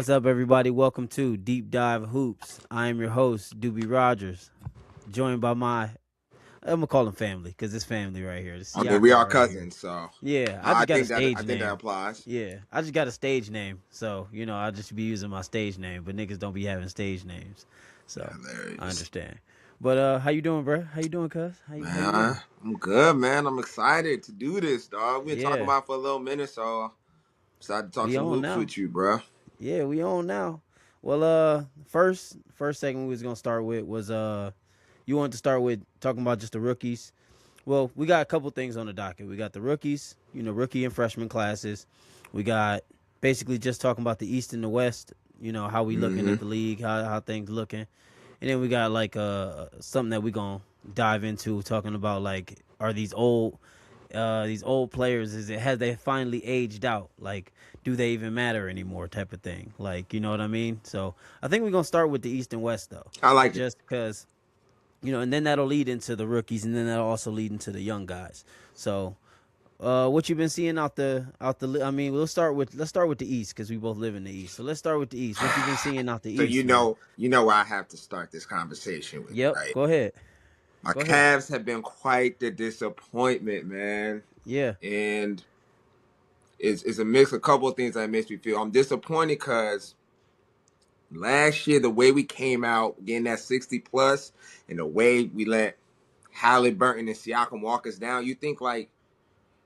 What's up, everybody? Welcome to Deep Dive Hoops. I am your host, Duby Rodgers, joined by I'm gonna call him family because it's family right here. The I mean, we Siaka are right here. cousins, so Yeah, I I just got a think that I stage think that name. applies. Yeah, I just got a stage name, so I'll just be using my stage name. But niggas don't be having stage names, so I Hilarious, understand. But how you doing, bro? How you doing, cuz? How you man. living? I'm good, man. I'm excited to do this, dog. We've been talking Yeah, about it for a little minute, so I'm excited to talk we some on hoops now. with you, bro. Yeah, we on now. Well, first segment we was gonna start with was you wanted to start with talking about just the rookies. Well, we got a couple things on the docket. We got the rookies, rookie and freshman classes. We got basically just talking about the East and the West, how we looking Mm-hmm. at the league, how things looking. And then we got like something that we going to dive into talking about like are these old players has they finally aged out? Like do they even matter anymore type of thing. Like, you know what I mean? So, I think we're going to start with the East and West though. I like it. Just cuz and then that'll lead into the rookies, and then that'll also lead into the young guys. So, what you been seeing I mean, let's start with the East because we both live in the East. So let's start with the East. What you been seeing out the So East, man? you know where I have to start this conversation with, Yep, right? go ahead, My go ahead. Cavs have been quite the disappointment, man, Yeah, and it's a mix. A couple of things that makes me feel I'm disappointed because last year, the way we came out getting that 60 plus and the way we let Halliburton and Siakam walk us down, you think like,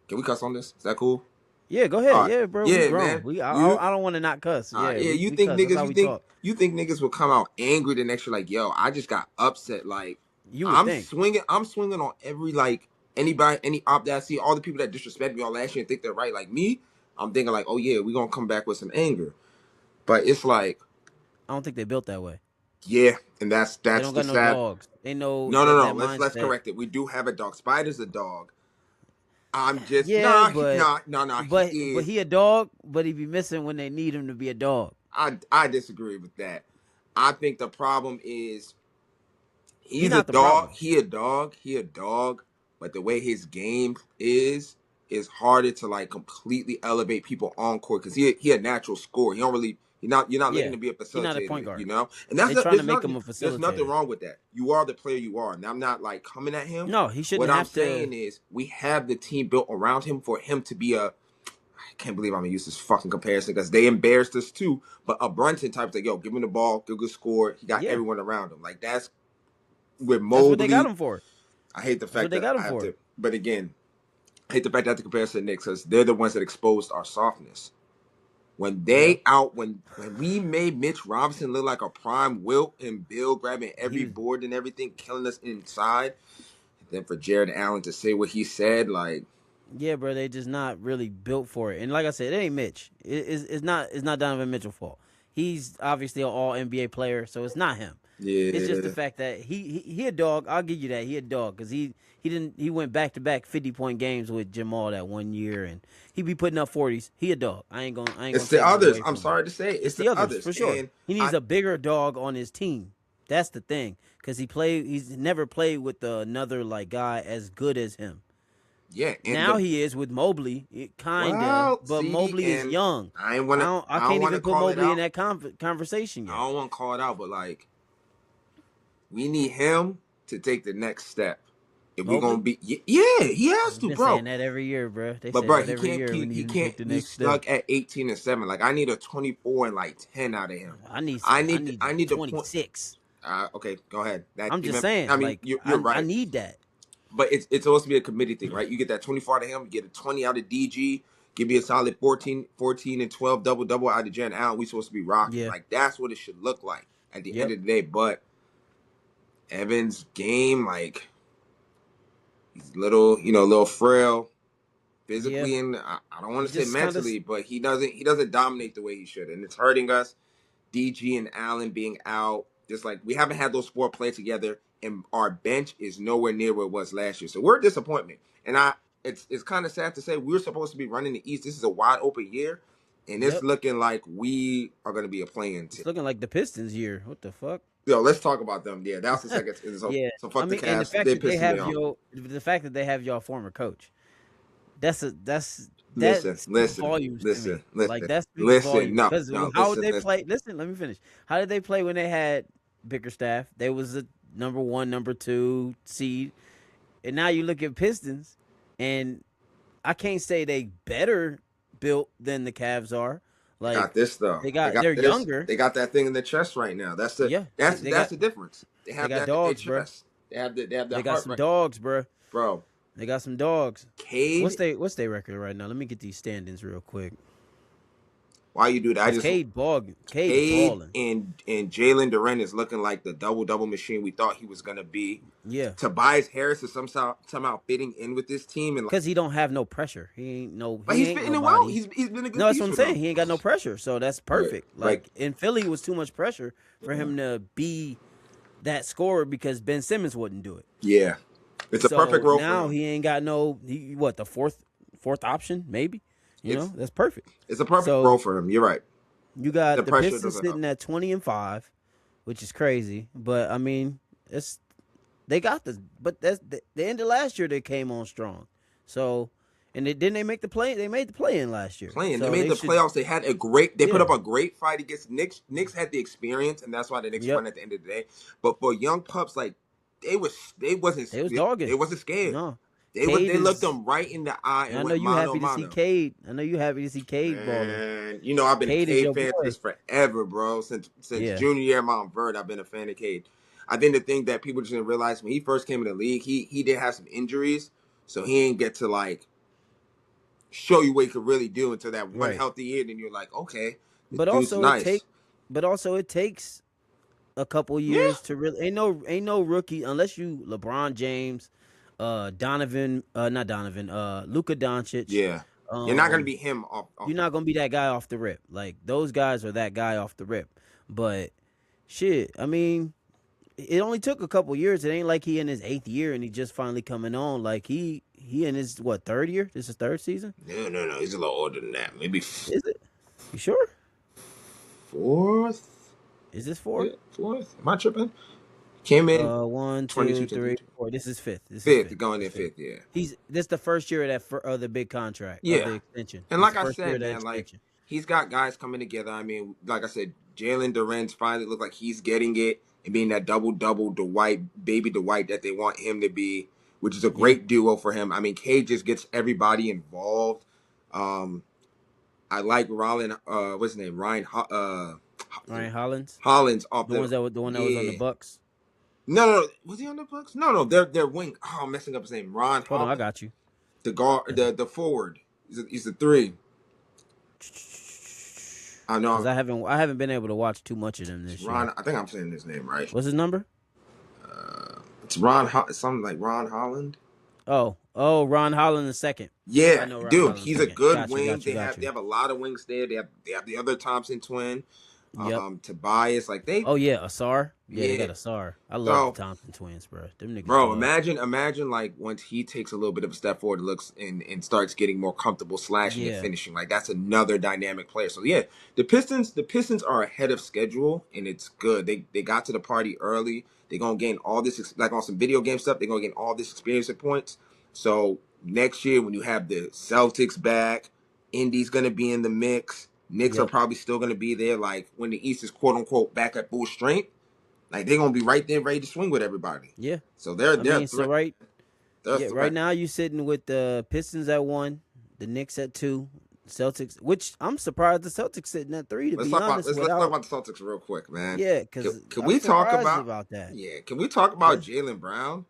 can we cuss on this? Is that cool? yeah, go All ahead. right. Yeah, bro, we Yeah, grown. man. You I don't want to not cuss. Yeah, yeah, you we think cuss. That's niggas how we talk. you think niggas will come out angry the next year like, yo, I just got upset. Like, You would think. I'm swinging on every like anybody, any op that I see, all the people that disrespect me all last year and think they're right. Like me, I'm thinking like, oh yeah, we gonna come back with some anger. But it's like, I don't think they built that way. yeah, and that's They that's don't the got no sad. dogs. They know No, no, no. that Let's mindset. correct it. We do have a dog. Spider's a dog. I'm just Yeah, but nah. He but is. he a dog, but he be missing when they need him to be a dog. I disagree with that. I think the problem is He he's a not the dog. problem. He a dog. He a dog. But the way his game is harder to like completely elevate people on court because he a natural scorer. He don't really you're not looking Yeah, to be a he not a point facilitator, guard. And They trying to make him a there's nothing facilitator. wrong with that. You are the player you are. And I'm not like coming at him. No, he shouldn't What I'm have to. saying is we have the team built around him for him to be a I can't believe I'm gonna use this fucking comparison because they embarrassed us too. But a Brunson type, like, yo, give him the ball, good score. He got Yeah, everyone around him. Like that's with that's what they got Mobley. him for. I hate the That's what fact they that got I him have for. to, but again, I hate the fact that I have to compare us to the Knicks because they're the ones that exposed our softness. When Yeah, when we made Mitch Robinson look like a prime Wilt and Bill grabbing he every was. board and everything, killing us inside, and then for Jared Allen to say what he said, like, Yeah, bro, they just not really built for it. And like I said, it ain't Mitch. It's not Donovan Mitchell's fault. He's obviously an All NBA player, so it's not him. It's just the yeah, fact that he a dog. I'll give you that. He a dog because he went back to back 50-point games with Jamal that one year, and he be putting up 40s. He a dog. I ain't gonna it's the take nothing others. away I'm from him. sorry to say, It's it's the the others others, for sure. and He needs I a bigger dog on his team. That's the thing because he's never played with another like guy as good as him. yeah, and Now the he is with Mobley, kinda, well, but see, Mobley is and young. I I don't can't want to even put call it Mobley in out. that conversation I yet. don't want to call it out, but like we need him to take the next step. If we're gonna Mobley, be, yeah, he has we've to, been bro. saying that every year, bro. They But say bro, that every year. We he need him to can't take the be next step. stuck at 18 and 7. Like I need a 24 and like 10 out of him. I need I need the point. 26. Okay, go ahead. That I'm you just meant, I saying, mean, like you're I right. need that. But it's supposed to be a committee thing, right? You get that 24 out of him, you get a 20 out of DG, give me a solid 14 and 12 double out of Jen Allen. We supposed to be rocking. Yeah. Like that's what it should look like at the end Yep. of the day. But Evans' game, like he's little, little frail Yeah. physically, and I don't want He to say just kind of. mentally, but he doesn't dominate the way he should, and it's hurting us. DG and Allen being out, just like we haven't had those four play together, and our bench is nowhere near where it was last year. So we're a disappointment, and it's kind of sad to say we were supposed to be running the East. This is a wide open year, and it's Yep. looking like we are going to be a playing team. It's looking like the Pistons year. What the fuck? Yo, let's talk about them. Yeah, that was the second. So, Yeah. so I fuck the mean, and Cavs. They pissing me off. the fact that they have your former coach. That's that Listen, speaks listen, volumes to listen, me. Like listen, that speaks listen. volumes No, because no, how would listen, they listen. play? Listen, let me finish. How did they play when they had Bickerstaff? They was the number one, number two seed, and now you look at Pistons, and I can't say they better built than the Cavs are. They Like got this though. They got they're this. younger. They got that thing in their chest right now. That's the Yeah, that's they that's got the difference. They they have got that in their dogs, bro. chest. They have They that got heart some right, dogs, bro. bro. They got some dogs. Cade, What's their record right now? Let me get these standings real quick. why you do that? I Cause just Cade Cade balling. and Jalen Duren is looking like the double machine we thought he was gonna be. Yeah, Tobias Harris is somehow fitting in with this team, and cause he don't have no pressure. but He he's ain't fitting in well. nobody. He's been a No, good that's what piece I'm for saying. them. He ain't got no pressure, so that's Right. perfect. Like Like in Philly, it was too much pressure for him to be that scorer because Ben Simmons wouldn't do it. yeah, it's a perfect So role for now him. he ain't got no what the fourth option maybe. It's That's perfect. it's a perfect role So for him. You're right. you The got the pressure Pistons doesn't help. sitting at 20-5, which is crazy. But I mean, it's they got this. But that's the end of last year. They came on strong. So and didn't they make the play? They made the play in last year. Playing. They So made they the should. playoffs. They had a great. They put Yeah. up a great fight against Knicks. Knicks had the experience, and that's why the Knicks Yep. won at the end of the day. But for young pups, like They was they dogging. wasn't scared. No, They Cade looked is. them right in the eye And and I know went you mano a happy to see mano. Cade. I know you happy to see Cade balling. Man, you know I've been a Cade is Cade your fan boy. since forever, bro. Since Yeah. junior year at Mount Verde, I've been a fan of Cade. I think the thing that people just didn't realize when he first came in the league, he did have some injuries, so he ain't get to like show you what he could really do until that one Right. healthy year. Then you're like, okay, this But dude's also it nice. take. But also it takes a couple Yeah, years to really ain't no rookie unless you LeBron James, Donovan, not Donovan, Luka Doncic. yeah. You're not gonna Um, be him off you're the. not gonna be that guy off the rip. Like those guys are that guy off the rip. But shit, I mean, it only took a couple years. It ain't like he in his 8th year and he just finally coming on. Like he in his what 3rd year? This is 3rd season. No. He's a little older than that. Maybe Is it? You sure? fourth. Is this Yeah, 4? fourth. Am I tripping? Came in One, 22, two, three, 22. 4. This is fifth. This is Fifth, fifth. going This in is fifth. fifth. Yeah. He's this the first year of of the big contract of Yeah. the extension. And This is like the I first year said, of the man, like extension. he's got guys coming together. I mean, like I said, Jalen Duren's finally looked like he's getting it and being that double Dwight, baby Dwight that they want him to be, which is a Yeah, great duo for him. I mean, Cade just gets everybody involved. Um, I like Rollin. What's his name? Ryan Hollins, Hollins off the. the one that was on the Yeah. Bucks. No. Was he on the Bucks? No. They're wing. Oh, I'm messing up his name. Ron Hold on, I Hollins, got you. the guard, the forward. He's a three. I Because know. I haven't been able to watch too much of them It's this Ron. year. I think I'm saying his name right. What's his number? It's something like Ron Holland. Oh, Ron Holland the second. I Yeah, know Ron dude, Holland the he's a second. good Got you, wing. got you, got They you. have a lot of wings there. They have the other Thompson twin, Yep. Tobias. Like they, Oh yeah, Asar. Yeah, they yeah. got Asar. I love the So, Thompson twins, bro. Them niggas bro, dog. imagine like once he takes a little bit of a step forward, looks and starts getting more comfortable slashing and Yeah. finishing. Like that's another dynamic player. So yeah, the Pistons are ahead of schedule and it's good. They got to the party early. They're gonna gain all this like on some video game stuff. They're gonna gain all this experience and points. So next year when you have the Celtics back, Indy's gonna be in the mix. Knicks are Yep. probably still gonna be there. Like when the East is quote unquote back at full strength, like they're gonna be right there ready to swing with everybody. Yeah. So they're I they're a mean, so threat. right, They're a yeah, right threat. now you sitting with the Pistons at 1, the Knicks at 2, Celtics, which I'm surprised the Celtics sitting at 3 to Let's be talk about honest. let's talk Without about the Celtics real quick, man. yeah, Can, because can I'm we talk surprised about about that. yeah? Can we talk about Yeah. Jalen Brown?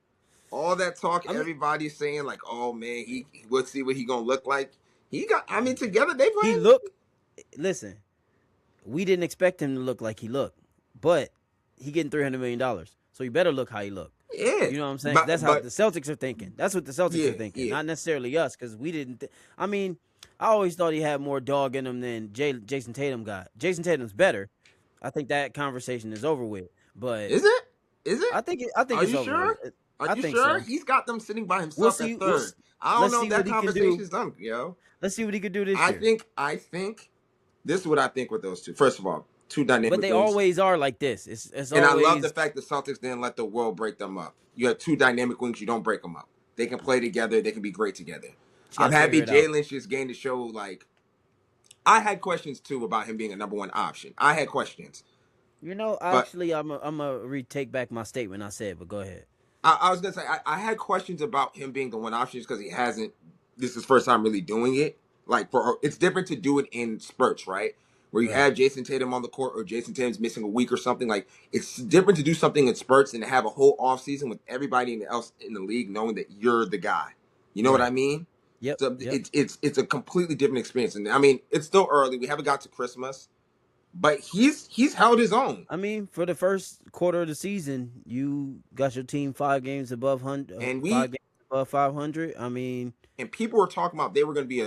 All that talk, I mean, everybody's saying like, oh man, we'll see what he gonna look like. He got. I mean, together they he playing. look. Listen, we didn't expect him to look like he looked, but he getting $300 million, so he better look how he look. Yeah, You know what I'm saying? 'Cause that's but how the Celtics are thinking. That's what the Celtics yeah, are thinking, yeah. not necessarily us, because we didn't. I mean, I always thought he had more dog in him than Jason Tatum got. Jason Tatum's better. I think that conversation is over with. But Is it? Is it? I think Are it's you over with. sure? Are I you think sure? so. He's got them sitting by We'll himself see. at third. I don't Let's know if see that what he can do. conversation's done, yo. Let's see what he can do this I year. think I think this is what I think with those two. First of all, two But dynamic they wings. always are like this. It's And I love the always fact the Celtics didn't let the world break them up. You have two dynamic wings, you don't break them up. They can play together, they can be great together. She got I'm to figure happy it out. Jalen's just gained to show like I had questions too about him being a number one option. I had questions, You know, but actually, I'm a retake back my statement I said, but go ahead. I was gonna say I had questions about him being the one option because he hasn't. This is his first time really doing it. Like for it's different to do it in spurts, right? Where you Right. have Jason Tatum on the court or Jason Tatum's missing a week or something. Like it's different to do something in spurts than to have a whole off season with everybody else in the league knowing that you're the guy. You know what I Right. mean? Yep. So Yep. it's a completely different experience. And I mean, it's still early. We haven't got to Christmas, but he's held his own. I mean, for the first quarter of the season, you got your team 5 games above And 5 games above 500. I mean, people were talking about they were going to be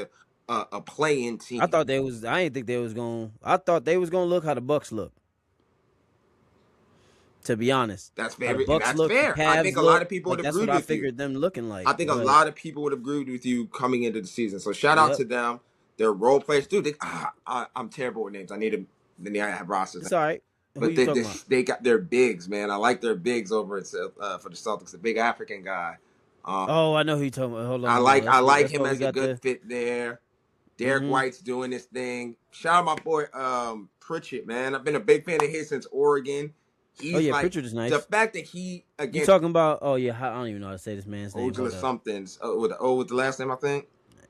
a play-in I team. thought they was. I didn't think they was going. I thought they was going to look how the Bucks look. To be honest, That's how the fair, and Bucks that's look, the fair. I think Cavs a lot look. of people would Like have that's what agreed I with you. figured them looking I like. think a But lot of people would have agreed with you coming into the season. So shout out yep, to them. They're role players, dude. I'm terrible with names. I need to. Then I have rosters, it's all right. Who but you talking about? they got their bigs, man. I like their bigs over at for the Celtics. The big African guy. Um, Oh, I know who you talking about. Hold on, hold on. I like That's him why we as a got good the. fit there. Derek Mm-hmm. White's doing his thing. Shout out my boy Pritchett, man. I've been a big fan of his since Oregon. Oh He's yeah, like Pritchard is the nice. fact that he You against talking about? Oh yeah, I don't even know how to say this man's name. Ojala Hold up. somethings with the last name I think.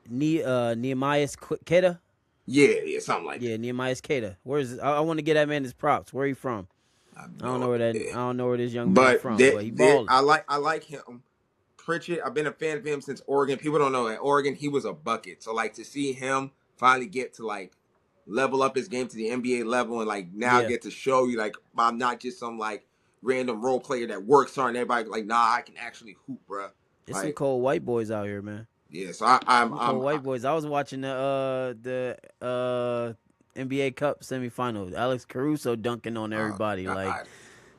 Nehemiah Keda. Yeah, something like that. Yeah, Nehemiah Keda. Where is it? I want to get that man his props. Where he from? I have I don't no know where that. I idea. don't know where this young man But from, but he balling. I like him. Pritchett, I've been a fan of him since Oregon. People don't know at Oregon he was a bucket. So like to see him finally get to like level up his game to the NBA level and like now Yeah, get to show you like I'm not just some like random role player that works hard and everybody like nah I can actually hoop, bro. it's some Like cold white boys out here, man. yeah, so Some cold white boys. I was watching the NBA Cup semifinal. Alex Caruso dunking on everybody. Like, God.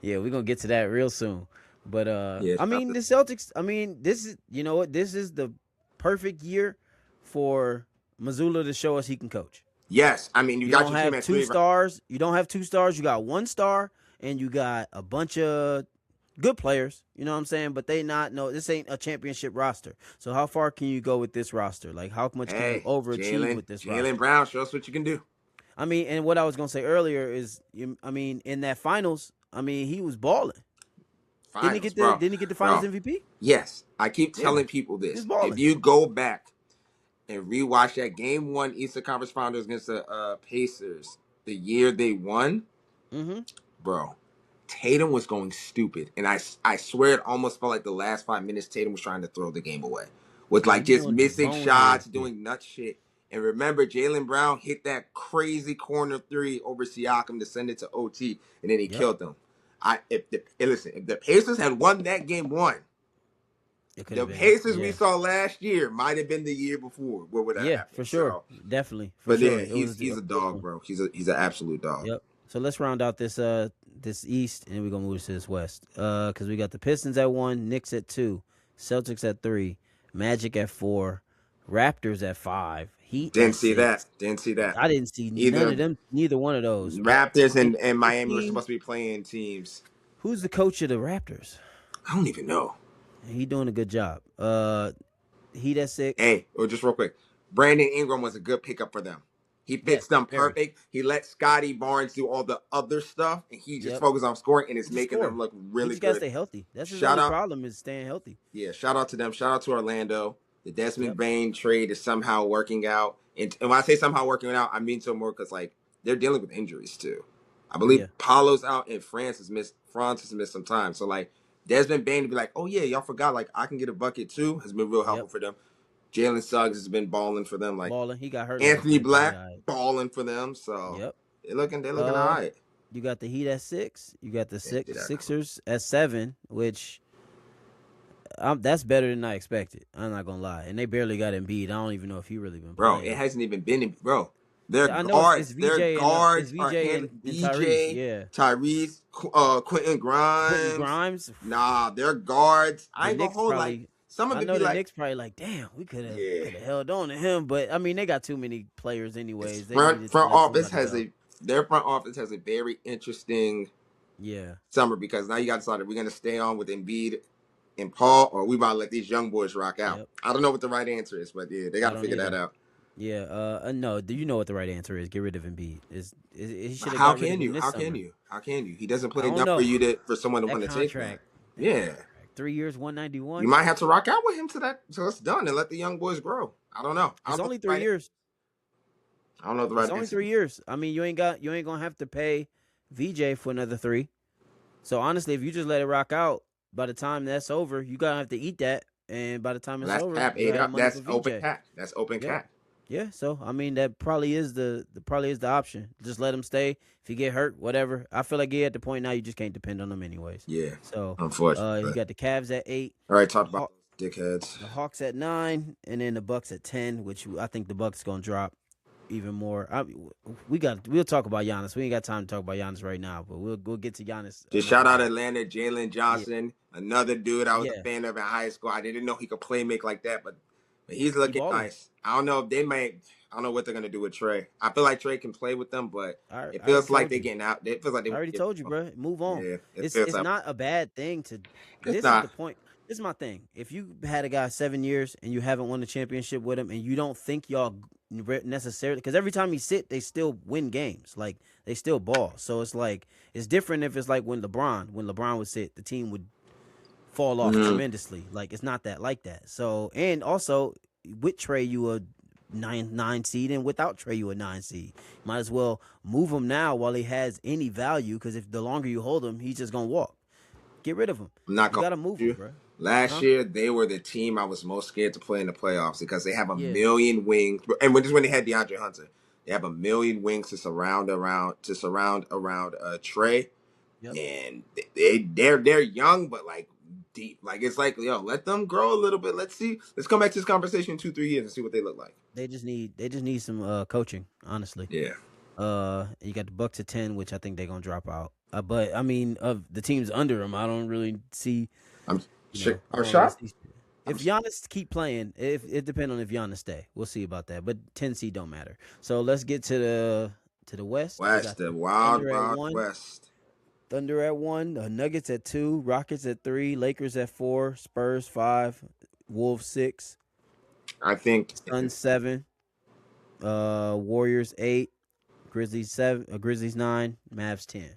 yeah, we're gonna get to that real soon. But Yeah, I mean, the Celtics. I mean, this is you know what? This is the perfect year for Mazzulla to show us he can coach. yes. I mean you You got don't your team have at two three. stars. You don't have 2 stars. You got 1 star, and you got a bunch of good players. You know what I'm saying? But they not no. This ain't a championship roster. So how far can you go with this roster? Like how much can you Hey, overachieve with this Jalen roster? Brown, show us what you can do. I mean, and what I was gonna say earlier is, I mean, in that finals, I mean, he was balling. Didn't he Finals, get the bro. Didn't he get the finals Bro. MVP? Yes. I keep Yeah, telling people he was this. If balling. you go back and rewatch that game one Eastern Conference Finals against the Pacers, the year they won, Mm-hmm. bro, Tatum was going stupid. And I swear it almost felt like the last 5 minutes Tatum was trying to throw the game away. With Yeah, he like be just doing missing bonehead shots, shit. doing nut shit. And remember, Jalen Brown hit that crazy corner three over Siakam to send it to OT, and then he Yep, killed them. If the Pacers had won that game one, it could the have been. Pacers we Yeah, saw last year might have been the year before what would have yeah, happened. for sure, So, definitely, for but sure. yeah, It was he's a a close dog, one. bro. He's an absolute dog. Yep. So let's round out this East, and then we're gonna move to this West. Because we got the Pistons at 1, Knicks at 2, Celtics at 3, Magic at 4, Raptors at 5, Heat Didn't at see that. 6. Didn't see that. I didn't see none of Either them, neither one of those. Raptors And and this Miami were team, supposed to be playing teams. who's the coach of the Raptors? I don't even know. He doing a good job. Heat at 6. Hey, or just real quick, Brandon Ingram was a good pickup for them. He fits Yes, them very. perfect. He let Scotty Barnes do all the other stuff, and he just Yep. focused on scoring, and it's Just making them score. look He really just gotta good. stay healthy. That's his Shout only out, problem is staying healthy. yeah, shout out to them. Shout out to Orlando. The Desmond Yep. Bain trade is somehow working out, and when I say somehow working out, I mean so more because like they're dealing with injuries too. I believe Yeah. Paulo's out, and France has missed some time. So like Desmond Bain to be like, oh yeah, y'all forgot like I can get a bucket too has been real helpful Yep. for them. Jalen Suggs has been balling for them. Like Balling. He got hurt last Anthony night, but he Black all right. balling for them. So Yep. they're looking all Uh, right. you got the Heat at 6. You got the Didn't see that coming. Sixers at 7, which that's better than I expected. I'm not gonna lie. And they barely got Embiid. I don't even know if he really been Bro, it playing. hasn't even been bro. Yeah, I know it's Their It's guards are VJ in and Tyrese. VJ, Yeah, Tyrese, Quentin Quentin Grimes. Grimes. Nah, their guards. I The ain't gonna Knicks hold like probably. some of I it know be the like, Knicks probably like, damn, we yeah. could have held on to him, but I mean, they got too many players It's anyways. They front needed to front let office somebody has go. their front office has a very interesting Yeah, summer because now you got to decide are we gonna stay on with Embiid and Paul, or we about to let these young boys rock out? Yep. I don't know what the right answer is, but yeah, they got I to don't figure that either. out. Yeah. No. Do you know what the right answer is? Get rid of Embiid. He should have How got rid of can him you? this How can summer. you? How can you? He doesn't I play don't enough for know. you for someone to That want to take that. contract. That Yeah, contract. 3 years, you 191. might have to rock out with him to that so it's done and let the young boys grow. I don't know. I It's don't know only the 3 right. years. I don't know the It's right only answer. 3 years. I mean, you ain't gonna have to pay VJ for another 3. So honestly, if you just let it rock out, by the time that's over, you gotta have to eat that. And by the time Well, it's that's over, cap you ate have up. money That's for open VJ. cap. That's open Yeah. cap. Yeah, so I mean that probably is the option. Just let him stay. If he get hurt, whatever. I feel like he at the point now you just can't depend on him anyways. Yeah, So unfortunately. you But got the Cavs at 8, all right, the talk about those dickheads. Hawks at 9, and then the Bucks at 10, which I think the Bucks gonna drop even more. We'll talk about Giannis. We ain't got time to talk about Giannis right now, but we'll get to Giannis Just another shout out day. Atlanta, Jalen Yeah, Johnson, another dude I was a yeah, fan of in high school. I didn't know he could play make like that, but he's he looking balling. nice. I don't know if they may. I don't know what they're gonna do with Trey. I feel like Trey can play with them, but it I already feels like told they're you. getting out. It feels like they I want already to get. told you, bro. Move on. Yeah, it feels It's like not a bad thing to. it's This is the not. point. This is my thing. If you had a guy 7 years and you haven't won a championship with him, and you don't think y'all necessarily, because every time he sit, they still win games. Like they still ball. So it's like it's different if it's like when LeBron would sit, the team would fall off Mm-hmm. tremendously. Like it's not that like that. So and also with Trey, you a nine seed, and without Trey, you a 9 seed. Might as well move him now while he has any value, because if the longer you hold him, he's just gonna walk. Get rid of him. I'm not You gonna gotta move hold him, you. bro. Last Huh? year, they were the team I was most scared to play in the playoffs because they have a Yeah. million wings. And just when they had DeAndre Hunter, they have a million wings to surround around Trey. Yep. And they're young, but like deep. Like it's like let them grow a little bit. Let's see. Let's come back to this conversation in 2-3 years and see what they look like. They just need some coaching, honestly. Yeah, You got the Bucks at 10, which I think they're gonna drop out. But I mean, of the teams under them, I don't really see. I'm I I'm don't really shocked. see. I'm If Giannis keep playing, if it depends on if Giannis stay, we'll see about that. But 10 seed don't matter. So let's get to the West. We West, got the the wild, Thunder at wild 1, West. The Nuggets at 2, Rockets at 3, Lakers at 4, Spurs 5, Wolves 6, I think Suns 7, Warriors 8, Grizzlies 7, Grizzlies 9, Mavs 10.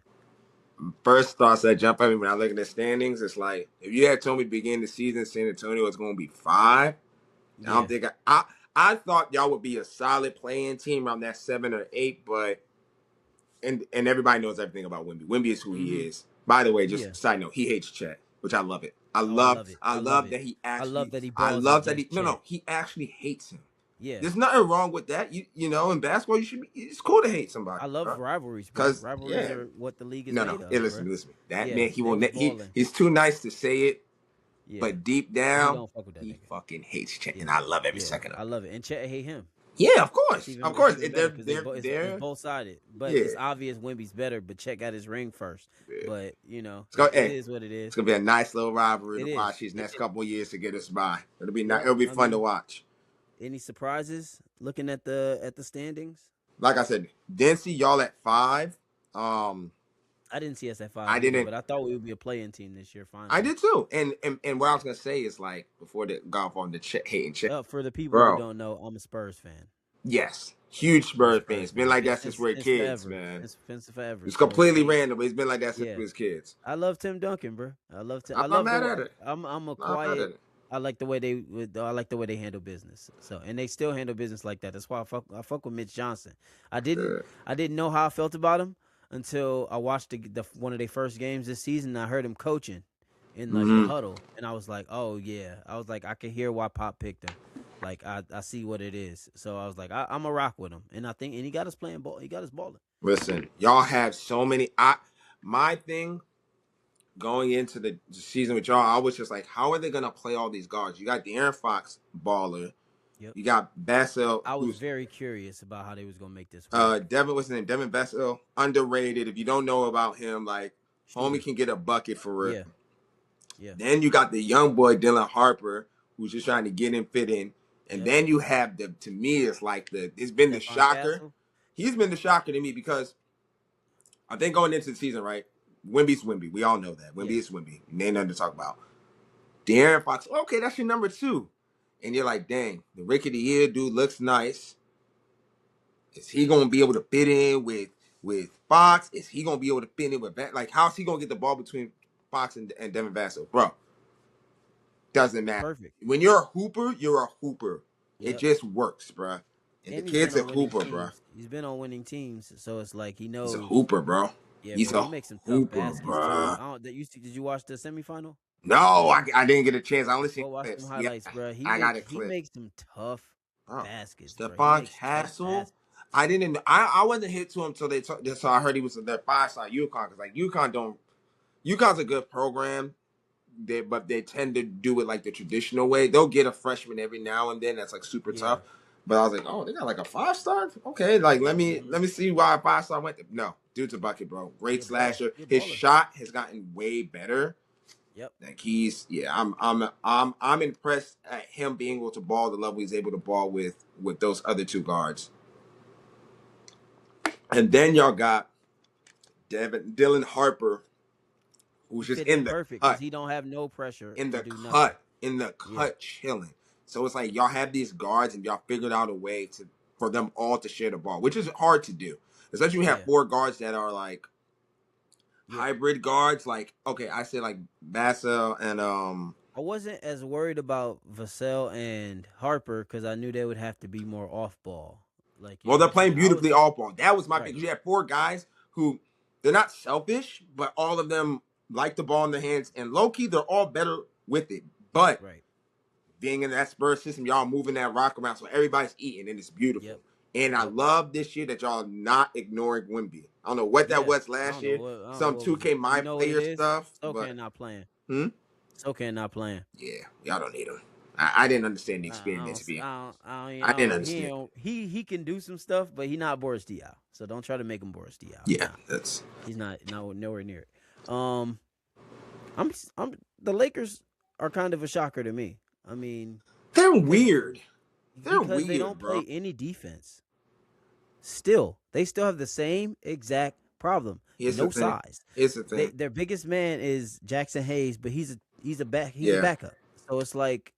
first thoughts that jump at me when I look at the standings, it's like if you had told me beginning the season San Antonio was going to be 5, I don't Yeah. think I thought y'all would be a solid playing team around that 7 or 8, but and everybody knows everything about Wimby. Wimby is who he Mhm. is. By the way, Yeah. just side note, he hates Chet, which I love it. I Oh, I love love it. I I love love it. that he I love actually that he I balls love that he against no Chet. he actually hates him. Yeah. There's nothing wrong with that. In basketball you should be it's cool to hate somebody, I love bro. rivalries, bro. Cause Rivalries yeah, are what the league is no, made hey, of, listen, bro. listen. That Yeah, man, he they will. was He balling. he's too nice to say it, Yeah. but deep But he down, don't fuck with that he nigga. fucking hates Chet, and Yeah. I love every Yeah. second of I it. love it. And Chet hate him. Yeah, It's of it's course. even better They're because they're it's they're both sided. But yeah. it's obvious Wimby's better. But Chet got his ring first. Yeah. But Let's go. it Hey, is what it it's is. gonna be a nice little rivalry to It watch is. these It next is. couple of years to get us by. It'll be nice. Yep. It'll be I fun to mean, watch. any surprises looking at the standings? Like I said, didn't see y'all at 5. I didn't see us at I 5 either, didn't. but I thought we would be a play-in team this year. I Finally, did too. And what I was gonna say is like before the golf on the hating Chet, for the people who bro. don't know, I'm a Spurs fan. Yes, huge I'm a Spurs fan. Spurs It's been fan. like Been that since we're since kids, forever. man. Since forever. It's So completely hey, random, but it's been like that since we yeah, was kids. I love Tim Duncan, bro. I love Tim. I'm I not love mad the. at it. I'm a Not mad quiet. at it. I like the way I like the way they handle business. So and they still handle business like that. That's why I fuck with Mitch Johnson. I didn't Yeah. I didn't know how I felt about him until I watched one of their first games this season. And I heard him coaching in like the Mm-hmm. huddle, and I was like, oh yeah. I was like, I can hear why Pop picked him. Like I see what it is. So I was like, I'm a rock with him, and I think and he got us playing ball. He got us balling. Listen, y'all have so many. My thing going into the season with y'all, I was just like, how are they gonna play all these guards? You got De'Aaron Fox, baller. Yep. You got Bassell, I was who's very curious about how they was gonna make this work. Devin. What's his name? Devin Bassell, underrated. If you don't know about him, like homie Shooter. can get a bucket for real. Yeah. Yeah. Then you got the young boy Dylan Harper, who's just trying to get in, fit in. And Yep. then you have to me, it's like it's been the Stephon shocker. Castle. He's been the shocker to me because I think going into the season, right? Wimby's Wimby. We all know that. Wimby Yeah. is Wimby. Ain't nothing to talk about. De'Aaron Fox, okay, that's your number 2. And you're like, dang, the Rookie of the Year dude looks nice. Is he gonna be able to fit in with Fox? Is he gonna be able to fit in with like how's he gonna get the ball between Fox and Devin Vassell? Bro, doesn't matter. Perfect. When you're a hooper, you're a hooper. It Yep. just works, bro. And the And he's been kid's a on winning hooper, bro. teams. He's been on winning teams, so it's like he He's a knows. hooper, bro. Yeah, He's bro. a He makes some tough hooper, baskets too. bro. I don't. That you see? Did you watch the semifinal? No, I didn't get a chance. I only seen Go watch some clips. Yeah, highlights, bro. I got a He clip. makes some tough Oh, baskets, bro. He Stephon makes tough Castle. baskets. I didn't. I wasn't hit to him until so I heard he was their 5-star UConn because like UConn's a good program. But they tend to do it like the traditional way. They'll get a freshman every now and then that's like super Yeah. tough. But I was like, oh, they got like a 5-star. Okay, like let me Mm-hmm. let me see why a 5-star went. No, dude's a bucket, bro. He Great a baller. slasher. He a His baller. shot has gotten way better. Yep. Like I'm impressed at him being able to ball the level he's able to ball with those other 2 guards. And then y'all got Dylan Harper, He who's just fit in in the perfect because cut. he don't have no pressure in to the do nothing. cut, in the Yeah. cut, chilling. So it's like y'all have these guards and y'all figured out a way for them all to share the ball, which is hard to do. Especially when you have Yeah. 4 guards that are like Yeah. hybrid guards. Like, okay, I said like Vassell and I wasn't as worried about Vassell and Harper because I knew they would have to be more off ball. Like, you well, know what they're I'm saying? playing beautifully off ball. That was my thing. Right. You have 4 guys who they're not selfish, but all of them like the ball in their hands, and low key they're all better with it. But Right. being in that Spurs system, y'all moving that rock around, so everybody's eating, and it's beautiful. Yep. And I Yep. love this year that y'all not ignoring Wimby. I don't know what that Yeah. was last year. I don't know Some what was 2K it. You My know what it Player is? stuff, but SoCan not playing. hmm? SoCan not playing. Yeah, y'all don't need him. I didn't understand the experiment to be. I didn't understand. He can do some stuff, but he not Boris Diaw. So don't try to make him Boris Diaw. Yeah, Nah, that's he's not nowhere near it. Um, I'm the Lakers are kind of a shocker to me. I mean, they're because weird. They're they weird, don't bro. play any defense. Still, they still have the same exact problem. Here's the No thing. size. Here's the thing. Their biggest man is Jackson Hayes, but he's a Yeah, backup. So it's like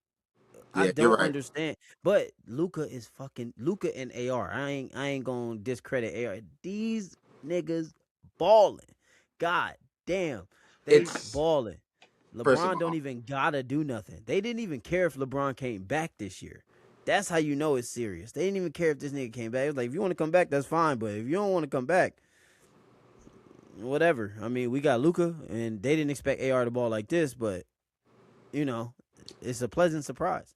I yeah, you're don't right. understand. But Luca is fucking Luca and AR. I ain't gonna discredit AR. These niggas balling. God damn. They It's balling. first of LeBron don't all, even gotta do nothing. They didn't even care if LeBron came back this year. That's how you know it's serious. They didn't even care if this nigga came back. It was like, if you want to come back, that's fine. But if you don't want to come back, whatever. I mean, we got Luca, and they didn't expect AR to ball like this, but you know, it's a pleasant surprise.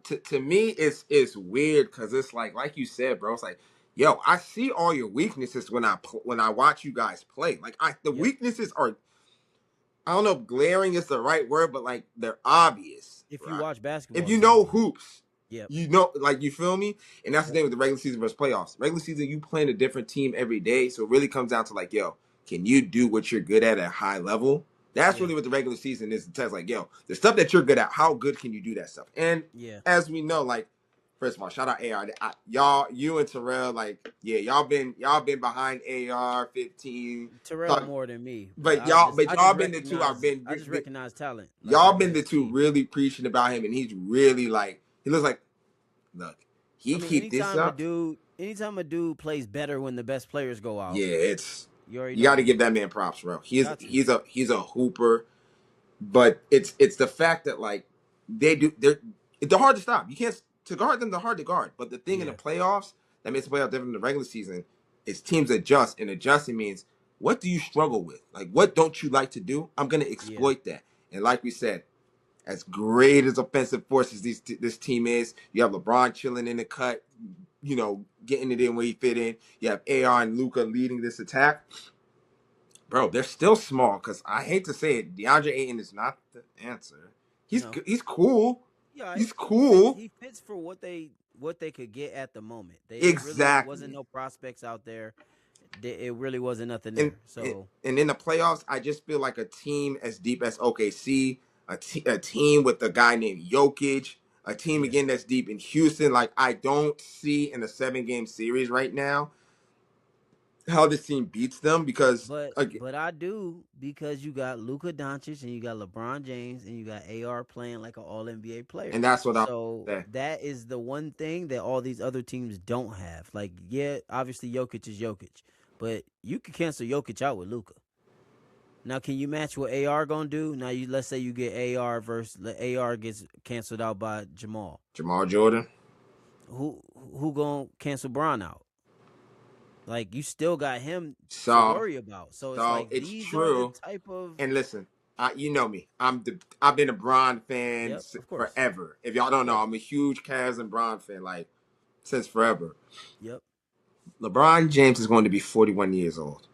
to me, it's weird because it's like you said, bro. It's like, yo, I see all your weaknesses when I watch you guys play. Like, the Yep. weaknesses are, I don't know if glaring is the right word, but like they're obvious, If you right? watch If basketball, you it's know obvious. hoops, Yep. you know, like you feel me. And that's the Yep. thing with the regular season versus playoffs. Regular season, you playing a different team every day, so it really comes down to like, yo, can you do what you're good at a high level? That's Yeah. really what the regular season is. The test, like, yo, the stuff that you're good at, how good can you do that stuff? And Yeah. as we know, like, first of all, shout out AR. Y'all, you and Terrell, like, yeah, y'all been behind AR 15. Terrell Talk, more than me, but but y'all been the two. I just recognize talent. Like I Y'all can been the just two see. really preaching about him, and he's really like he looks like. Look, I he mean, keep this up. anytime a dude plays better when the best players go out, Yeah, it's you already you got know. to give that man props, bro. Got to. He's a hooper, but it's the fact that like they're hard to stop. You can't to guard them. They're hard to guard. But the thing in the Yeah. playoffs that makes the playoff different than the regular season is teams adjust, and adjusting means what do you struggle with? Like what don't you like to do? I'm gonna Yeah. exploit that. And like we said, as great as offensive forces this team is, you have LeBron chilling in the cut, you know, getting it in where he fit in. You have AR and Luca leading this attack. Bro, they're still small because I hate to say it, DeAndre Ayton is not the answer. No. He's cool. Yeah, He's he fits. cool. He fits for what they could get at the moment. It really wasn't Exactly. no prospects out there. It really wasn't nothing And, there. So and in the playoffs, I just feel like a team as deep as OKC, a team with a guy named Jokic, a team yeah, again that's deep in Houston. Like I don't see in a 7-game series right now how this team beats them because again, But I do because you got Luka Doncic and you got LeBron James and you got AR playing like an All NBA player. and that's what I So say. that is the one thing that all these other teams don't have. Like, yeah, obviously Jokic is Jokic, but you could cancel Jokic out with Luka. Now, can you match what AR gonna do? Now, let's say you get AR versus the AR gets canceled out by Jamal. Jamal Jordan. Who gonna cancel Braun out? Like, you still got him to So worry about. So it's so like it's these are the true. type of. And listen, you know me. I've been a Bron fan Yep, of course. forever. If y'all don't know, Yeah. I'm a huge Cavs and Bron fan, like since forever. Yep. LeBron James is going to be 41 years old.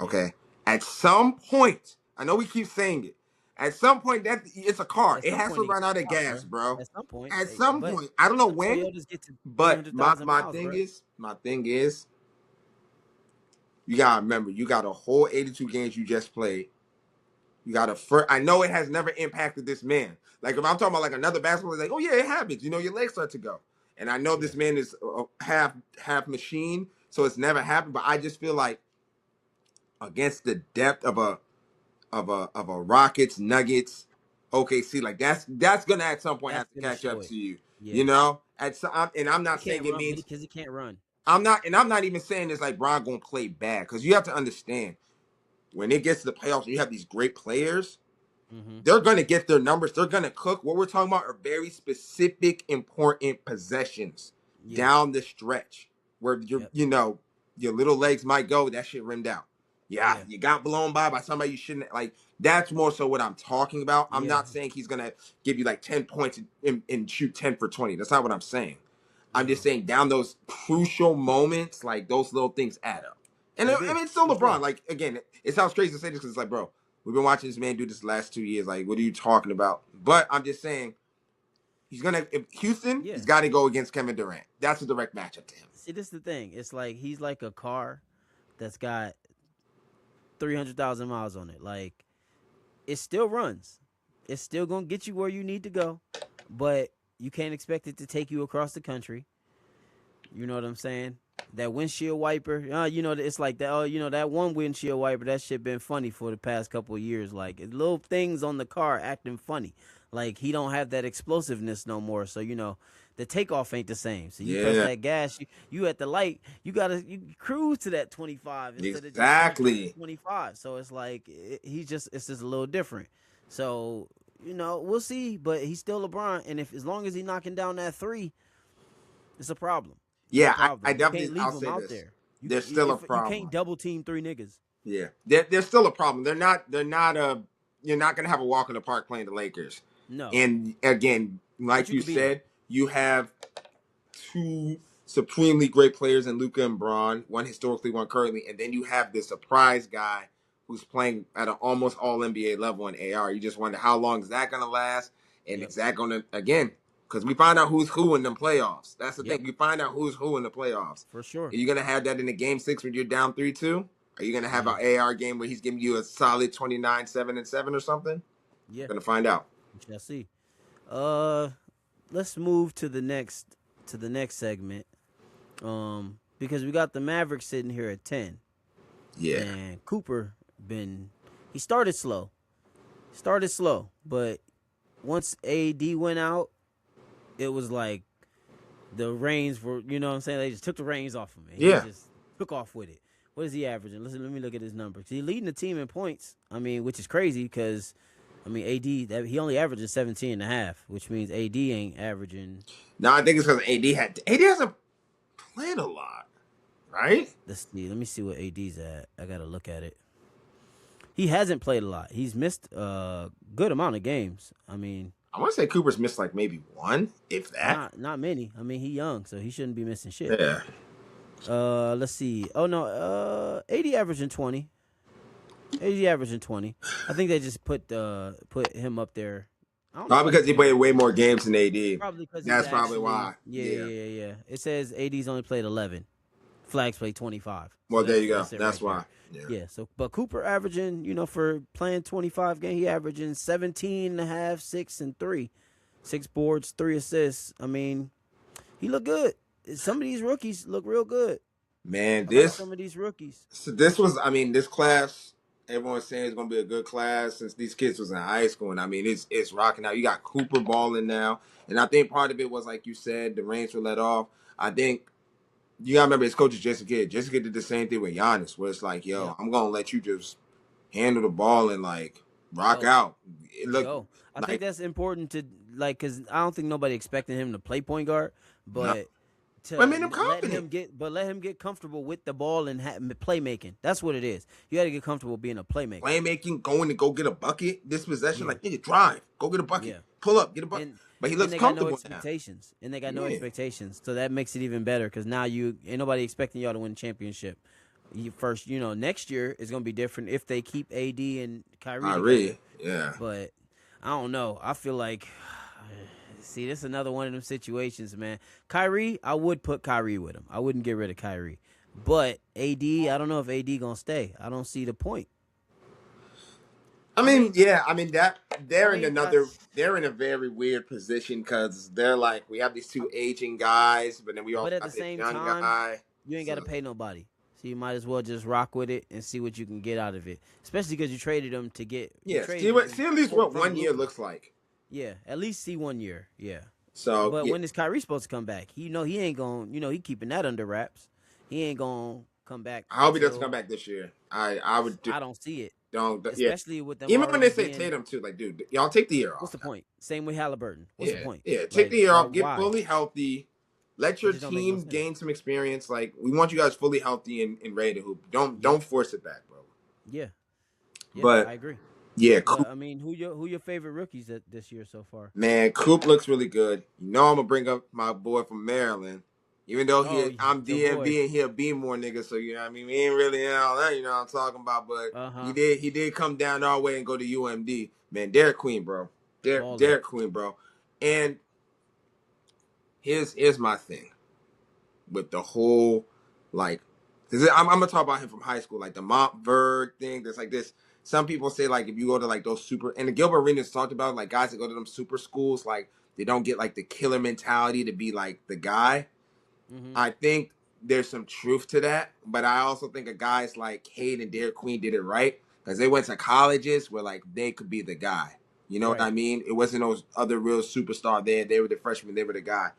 Yep. Okay. At some point, I know we keep saying it. At some point, that it's a car. At It some has point to they run out of out, gas, bro. bro. At some point, At some but point, I don't know the when, Toyotas get to three but hundred my thousand my miles, thing bro. is, my thing is, you gotta remember, you got a whole 82 games you just played. You got to first. I know it has never impacted this man. Like if I'm talking about like another basketball, it's like, oh yeah, it happens. You know, your legs start to go. And I know Yeah. this man is half machine, so it's never happened. But I just feel like against the depth of a Rockets, Nuggets, OKC, like that's gonna at some point That's have to gonna catch show up it. to you. Yeah. You know, at some, and I'm He not saying can't it run means because he can't run. I'm not even saying it's like Bron gonna play bad because you have to understand when it gets to the playoffs, you have these great players. Mm-hmm. They're going to get their numbers. They're going to cook. What we're talking about are very specific, important possessions Yeah. down the stretch where Yep. your little legs might go. That shit rimmed out. Yeah, Yeah. you got blown by somebody you shouldn't. Like that's more so what I'm talking about. I'm Yeah. not saying he's going to give you like 10 points and shoot 10 for 20. That's not what I'm saying. I'm just No. saying down those crucial moments, like those little things add up. And They I do mean, it's still for LeBron. sure. Like again, it sounds crazy to say this because it's like, bro, we've been watching this man do this the last 2 years. Like, what are you talking about? But I'm just saying, if Houston, Yeah. he's got to go against Kevin Durant. That's a direct matchup to him. See, this is the thing. It's like he's like a car that's got 300,000 miles on it. Like it still runs. It's still gonna get you where you need to go, but you can't expect it to take you across the country. You know what I'm saying? That windshield wiper, it's like that. Oh, that one windshield wiper. That shit been funny for the past couple of years. Like little things on the car acting funny. Like he don't have that explosiveness no more. So the takeoff ain't the same. So you press Yeah, that gas, you at the light, you cruise to that 25 instead of just going straight to exactly. 25. So it's like it's just a little different. So we'll see. But he's still LeBron, and if as long as he's knocking down that three, it's a problem. It's a Yeah, I problem. You can't definitely, leave I'll him say out this. there. There's still a If you can't problem. double team three niggas. Yeah, there's still a problem. They're not you're not gonna have a walk in the park playing the Lakers. No, And again, but like you you could beat him said, you have two supremely great players in Luka and Braun, one historically, one currently, and then you have this surprise guy who's playing at an almost all NBA level in AR. You just wonder how long is that gonna last, and Yep. is that gonna again? Because we find out who's who in the playoffs. That's the Yep. thing. We find out who's who in the playoffs. For sure. Are you gonna have that in the game six when you're down 3-2? Are you gonna have Yeah. an AR game where he's giving you a solid 29, 7-7 or something? Yeah. Gonna find out. We shall see. Uh, let's move to the next segment. Because we got the Mavericks sitting here at 10, Yeah. and Cooper he started slow, but once AD went out, it was like the reins were, what I'm saying? They just took the reins off him, and he Yeah. just took off with it. What is he averaging? Listen, let me look at his numbers. He's leading the team in points. I mean, which is crazy because, AD, he only averages 17 and a half, which means AD ain't averaging. Now I think it's because AD hasn't played a lot, right? Let's see. Let me see what AD's at. I got to look at it. He hasn't played a lot. He's missed a good amount of games. I want to say Cooper's missed like maybe one, if that. Not many. He young, so he shouldn't be missing shit. Yeah. Let's see. Oh no, 80 averaging 20. 80 averaging 20. I think they just put him up there. I don't know Probably why they because he put him played up way there. more games than AD. Probably because he's That's probably actually why. yeah, Yeah. yeah, yeah, yeah. It says AD's only played 11. Flags played 25. So Well, there you go. that's it That's right why. there. Yeah. Yeah, so but Cooper averaging, for playing 25 games, he averaging 17 and a half, 6 and 3. 6 boards, 3 assists. He looked good. Some of these rookies look real good. Man, I like some of these rookies. this was, I mean, this class, everyone's saying it's gonna be a good class since these kids was in high school, and I mean, it's rocking out. You got Cooper balling now, and I think part of it was like you said, the reins were let off. I think you gotta remember his coach is Jason Kidd. Jason Kidd did the same thing with Giannis, where it's like, yo, Yep. I'm gonna let you just handle the ball and like rock Go. out. It looked Go. I think like that's important to like because I don't think nobody expecting him to play point guard, no, but I to made him confident. let him get comfortable with the ball and playmaking. That's what it is. You got to get comfortable being a playmaker. Playmaking, going to go get a bucket, this possession, Yeah. like nigga, drive, go get a bucket, Yeah. pull up, get a bucket. And But he and looks they got no comfortable now. expectations. And they got no Yeah. expectations. So that makes it even better because now you ain't nobody expecting y'all to win a championship. Next year is gonna be different if they keep AD and Kyrie together. Kyrie, yeah. But I don't know. I feel like see, this is another one of them situations, man. Kyrie, I would put Kyrie with him. I wouldn't get rid of Kyrie. But AD, I don't know if AD gonna stay. I don't see the point. I I mean, mean, yeah, I mean that I they're in mean, another they're in a very weird position because they're like we have these two aging guys, but then we but also at the got this same young time, guy. you ain't got So to pay nobody. So you might as well just rock with it and see what you can get out of it. Especially because you yeah, traded him see at least what from 1 year Luka. looks like. Yeah, at least see 1 year. Yeah. So But yeah, when is Kyrie supposed to come back? He ain't going. He keeping that under wraps. He ain't gonna come back I hope he doesn't come until back this year. I would do I don't see it. yeah. Especially with them Even when they already say being. Tatum too, like dude, y'all take the year What's off. the point? Same with Halliburton. What's the Yeah, point? yeah, take Like the year why? off, get Why? fully healthy. Let It your just don't make no team sense. gain some experience. Like we want you guys fully healthy and ready to hoop. Yeah, Don't force it back, bro. yeah, yeah. I But agree. yeah, But I mean, who your favorite rookies this year so far? man, Coop looks really good. You know I'm gonna bring up my boy from Maryland. Even though Oh, I'm your boy. DMV and he a B more nigga, so you know what I mean we ain't really in all that, you know what I'm talking about. But Uh huh. he did come down our way and go to UMD. Man, Derek Queen, bro. Balling. Derek Queen, bro. And here's my thing with the whole like because I'm gonna talk about him from high school, like the Montverde thing. There's like this. Some people say like if you go to like those super and the Gilbert Arenas talked about like guys that go to them super schools, like they don't get like the killer mentality to be like the guy. Mm-hmm. I think there's some truth to that, but I also think a guys like Cade and Derek Queen did it right because they went to colleges where like they could be the guy. You know what I Right. mean? It wasn't those other real superstar there. They were the freshmen. They were the guy.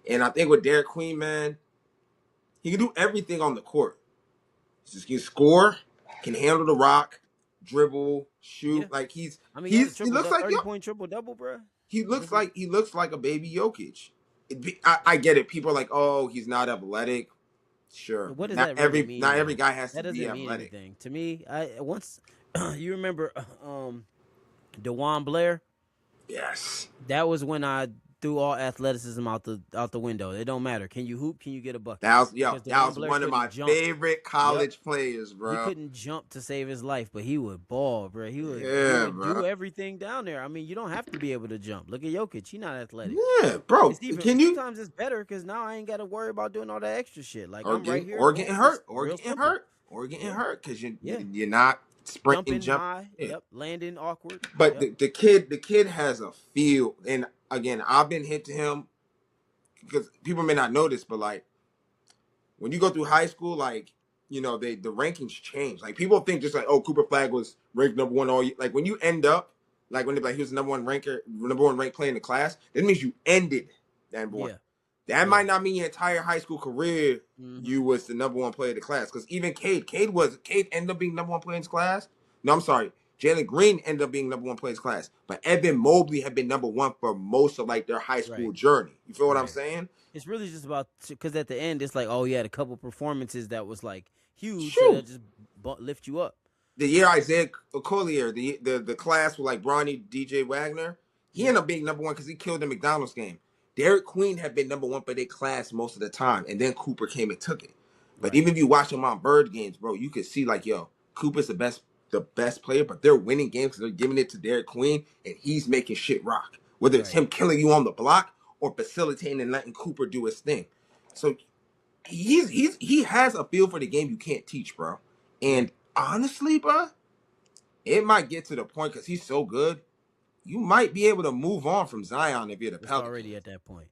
And I think with Derek Queen, man, he can do everything on the court. He just can score, can handle the rock, dribble, Yeah. shoot. Like I mean, he had a he looks like 30 point triple double, bro. This is he looks like a baby Jokic. I get it. People are like, oh, he's not athletic. Sure, what does that really mean not every though? guy has to That be doesn't mean athletic. anything to me. I once you remember DeJuan Blair. Yes, That was when I threw all athleticism out the window. It don't matter. Can you hoop? Can you get a bucket? Because that DeJuan was Blair one of my couldn't jump. favorite Yep. college players, He bro. couldn't jump to save his life, but he would ball, bro. He Yeah, would do bro. everything down there. I mean, you don't have to be able to jump. Look at Jokic. He not athletic. Yeah, bro. It's even Can you sometimes it's better because now I ain't got to worry about doing all that extra shit. Like or I'm right getting here. Boom. It's real simple. or getting Yeah. hurt because Yeah. you're not sprinting, Jumping jump. high. Yeah. Yep. Landing awkward. But Yep. the kid has a feel, and again, I've been hit to him because people may not know this, but like when you go through high school, like the rankings change. Like people think just like Cooper Flag was ranked number one all year. Like when you end up like when they like he was the number one ranked player in the class, that means you ended that number one. Yeah. That Yeah. might not mean your entire high school career Mm-hmm. you was the number one player of the class. Because even Cade ended up being number one player in his class. No, I'm sorry. Jalen Green ended up being number one player in his class. But Evan Mobley had been number one for most of like their high school Right. journey. You feel what I'm Right. saying? It's really just about because at the end it's like, oh, you had a couple performances that was like huge, so they'll Shoot. just lift you up. The year Isaiah Collier, the class with like Bronny, DJ Wagner, he Yeah. ended up being number one because he killed the McDonald's game. Derek Queen had been number one for their class most of the time, and then Cooper came and took it. But Right. even if you watch them on Bird games, bro, you could see like, yo, Cooper's the best player, but they're winning games because they're giving it to Derek Queen, and he's making shit rock. Whether it's Right. him killing you on the block or facilitating and letting Cooper do his thing. So he has a feel for the game you can't teach, bro. Yeah. And honestly, bro, it might get to the point because he's so good. You might be able to move on from Zion if you're the It's already Pelicans. at that point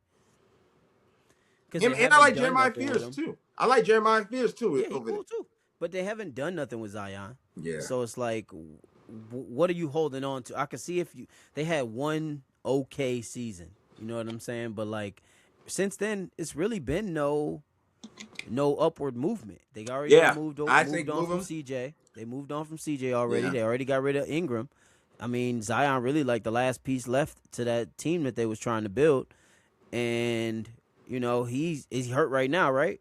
because Him they and I haven't like done Jeremiah nothing with Fears him. too. I like Jeremiah Fears too Yeah, he over there. cool too. But they haven't done nothing with Zion. Yeah. So it's like, what are you holding on to? I can see if they had one okay season. You know what I'm saying? But like, since then, it's really been no upward movement. They already done Yeah. moved I moved think on move from him. CJ. They moved on from CJ already. Yeah. They already got rid of Ingram. I mean, Zion really like the last piece left to that team that they was trying to build. And he's hurt right now, right?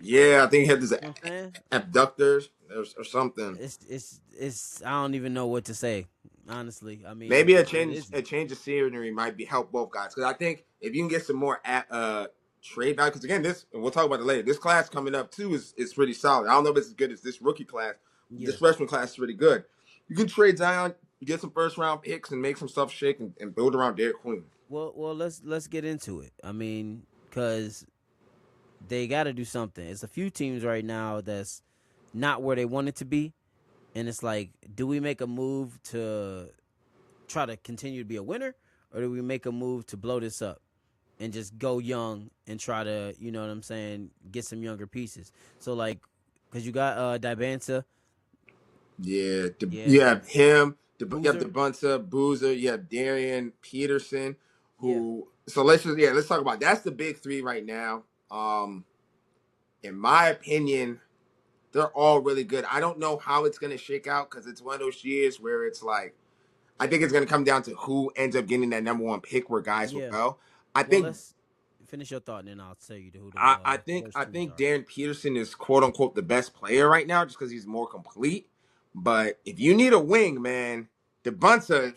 Yeah, I think he had this You know what I'm saying? abductors or something. It's I don't even know what to say. Honestly, I Maybe mean, what is a it? change of scenery might be help both guys because I think if you can get some more trade value, because again, this and we'll talk about it later. This class coming up too is pretty solid. I don't know if it's as good as this rookie class. This Yeah. freshman class is pretty good. You can trade Zion, get some first round picks, and make some stuff shake and build around Derek Queen. Well, let's get into it. I mean, because they got to do something. It's a few teams right now that's not where they want it to be, and it's like, do we make a move to try to continue to be a winner, or do we make a move to blow this up and just go young and try to, you know what I'm saying, get some younger pieces? So like, because you got Dibansa, Yeah, yeah, you have him. You have Boozer, DeBunta, Boozer. You have Darian Peterson. yeah, Who? So let's talk about that's the big three right now. In my opinion, they're all really good. I don't know how it's gonna shake out because it's one of those years where it's like I think it's gonna come down to who ends up getting that number one pick where guys will yeah. go. I Well, think let's finish your thought, and then I'll tell you who the I first twos think are. Darren Peterson is quote unquote the best player right now just because he's more complete. But if you need a wing, man, the Bunta,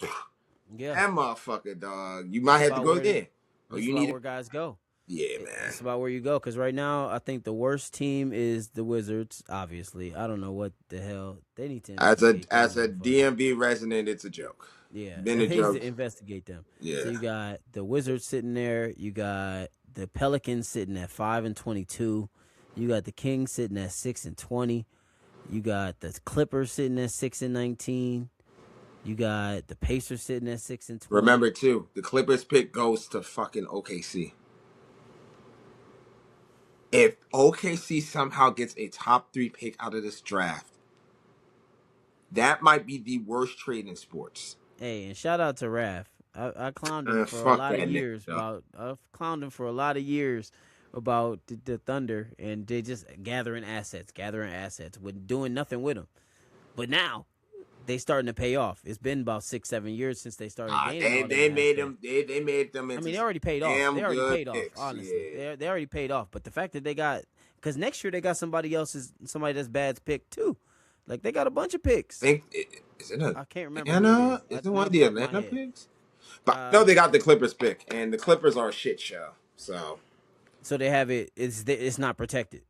Yeah, that motherfucker, dog, you might it's have to about go where there. Or it's you about need it. where guys go. Yeah, man. It's about where you go. Because right now, I think the worst team is the Wizards. Obviously, I don't know what the hell they need to investigate them, As a motherfuckers. DMV resident, it's a joke. Yeah, Been they a need joke. to investigate them. So Yeah. you got the Wizards sitting there. You got the Pelicans sitting at 5-22. You got the Kings sitting at 6-20. You got the Clippers sitting at 6-19. You got the Pacers sitting at 6-20. Remember too, the Clippers pick goes to fucking OKC. If OKC somehow gets a top three pick out of this draft, that might be the worst trade in sports. Hey, and shout out to Raph. I clowned him for a Fuck lot of that nigga, years though. about. I've clowned him for a lot of years about the Thunder, and they just gathering assets, with doing nothing with them. But now they starting to pay off. It's been about 6-7 years since they started gaining all them They made assets. them they made them I into mean, they some already paid off. damn They already good paid off. picks. Honestly, Yeah. they already paid off. But the fact that they got, because next year they got somebody that's bad's pick too. Like they got a bunch of picks. Is it a I can't remember who it Atlanta? is. Is it Not one off of the the top of my Atlanta head. picks? But no, they got the Clippers pick, and the Clippers are a shit show. So So they have it. It's not protected.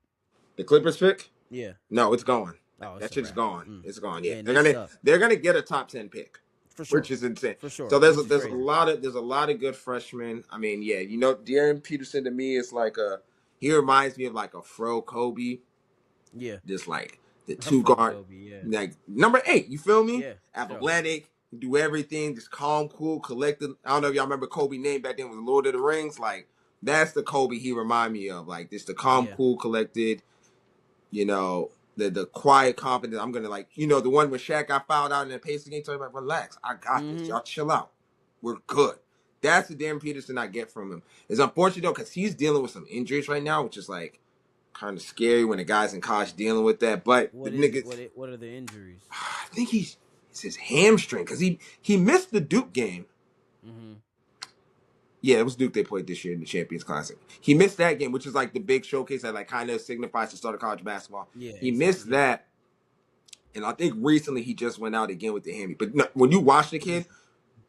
the Clippers pick? Yeah. No, it's gone. Oh, it's That a shit's wrap. gone. It's gone. Yeah, Man, they suck they're gonna get a top 10 pick, for sure. which is insane. For sure, So which is there's crazy. a lot of good freshmen. I mean, yeah, De'Aaron Peterson to me is like he reminds me of like a Fro Kobe, Yeah. just like the two Afro guard, Kobe. Yeah. like number 8. You feel me? Yeah. Sure. Athletic, do everything, just calm, cool, collected. I don't know if y'all remember Kobe name back then was Lord of the Rings. Like that's the Kobe he remind me of. Like just the calm, Yeah. cool, collected. You know, the quiet confidence. I'm gonna the one when Shaq got fouled out in the Pacers game. Talking about relax, I got this. Mm-hmm. Y'all chill out. We're good. That's the Darren Peterson I get from him. It's unfortunate though because he's dealing with some injuries right now, which is like kind of scary when the guys in college dealing with that. But the What is it? nigga, What are the injuries? I think it's his hamstring because he missed the Duke game. Mm-hmm. Yeah, it was Duke they played this year in the Champions Classic. He missed that game, which is like the big showcase that like kind of signifies the start of college basketball. Yeah. He missed Yeah. that, and I think recently he just went out again with the hammy. But no, when you watch the kid,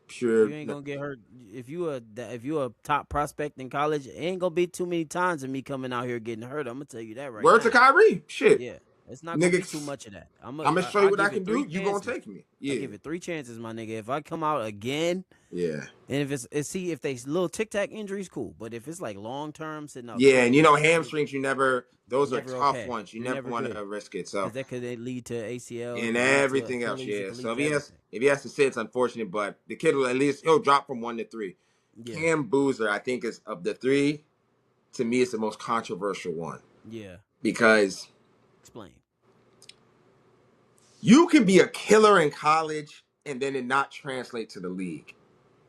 pure. You ain't gonna get hurt if you a top prospect in college. It ain't gonna be too many times of me coming out here getting hurt. I'm gonna tell you that right Word to now. Kyrie, shit, Yeah, it's not gonna be too nigga. much of that. I'm gonna show you I what I give it can do. three You gonna chances. take me? I Yeah, give it 3 chances, my nigga. If I come out again, yeah, and if they little tic tac injuries, cool. But if it's like long term, sitting out yeah. 2 And weeks, hamstrings, you never. Those are never tough okay. ones. You You're never never want good to risk it. because So that could lead to ACL. It and could lead to everything else, Achilles. It yeah. could So lead to everything. if he has to sit, it's unfortunate. But the kid will at least he'll drop from 1 to 3. Yeah. Cam Boozer, I think, is of the three. To me, it's the most controversial one. Yeah. because Explain. you can be a killer in college and then it not translate to the league.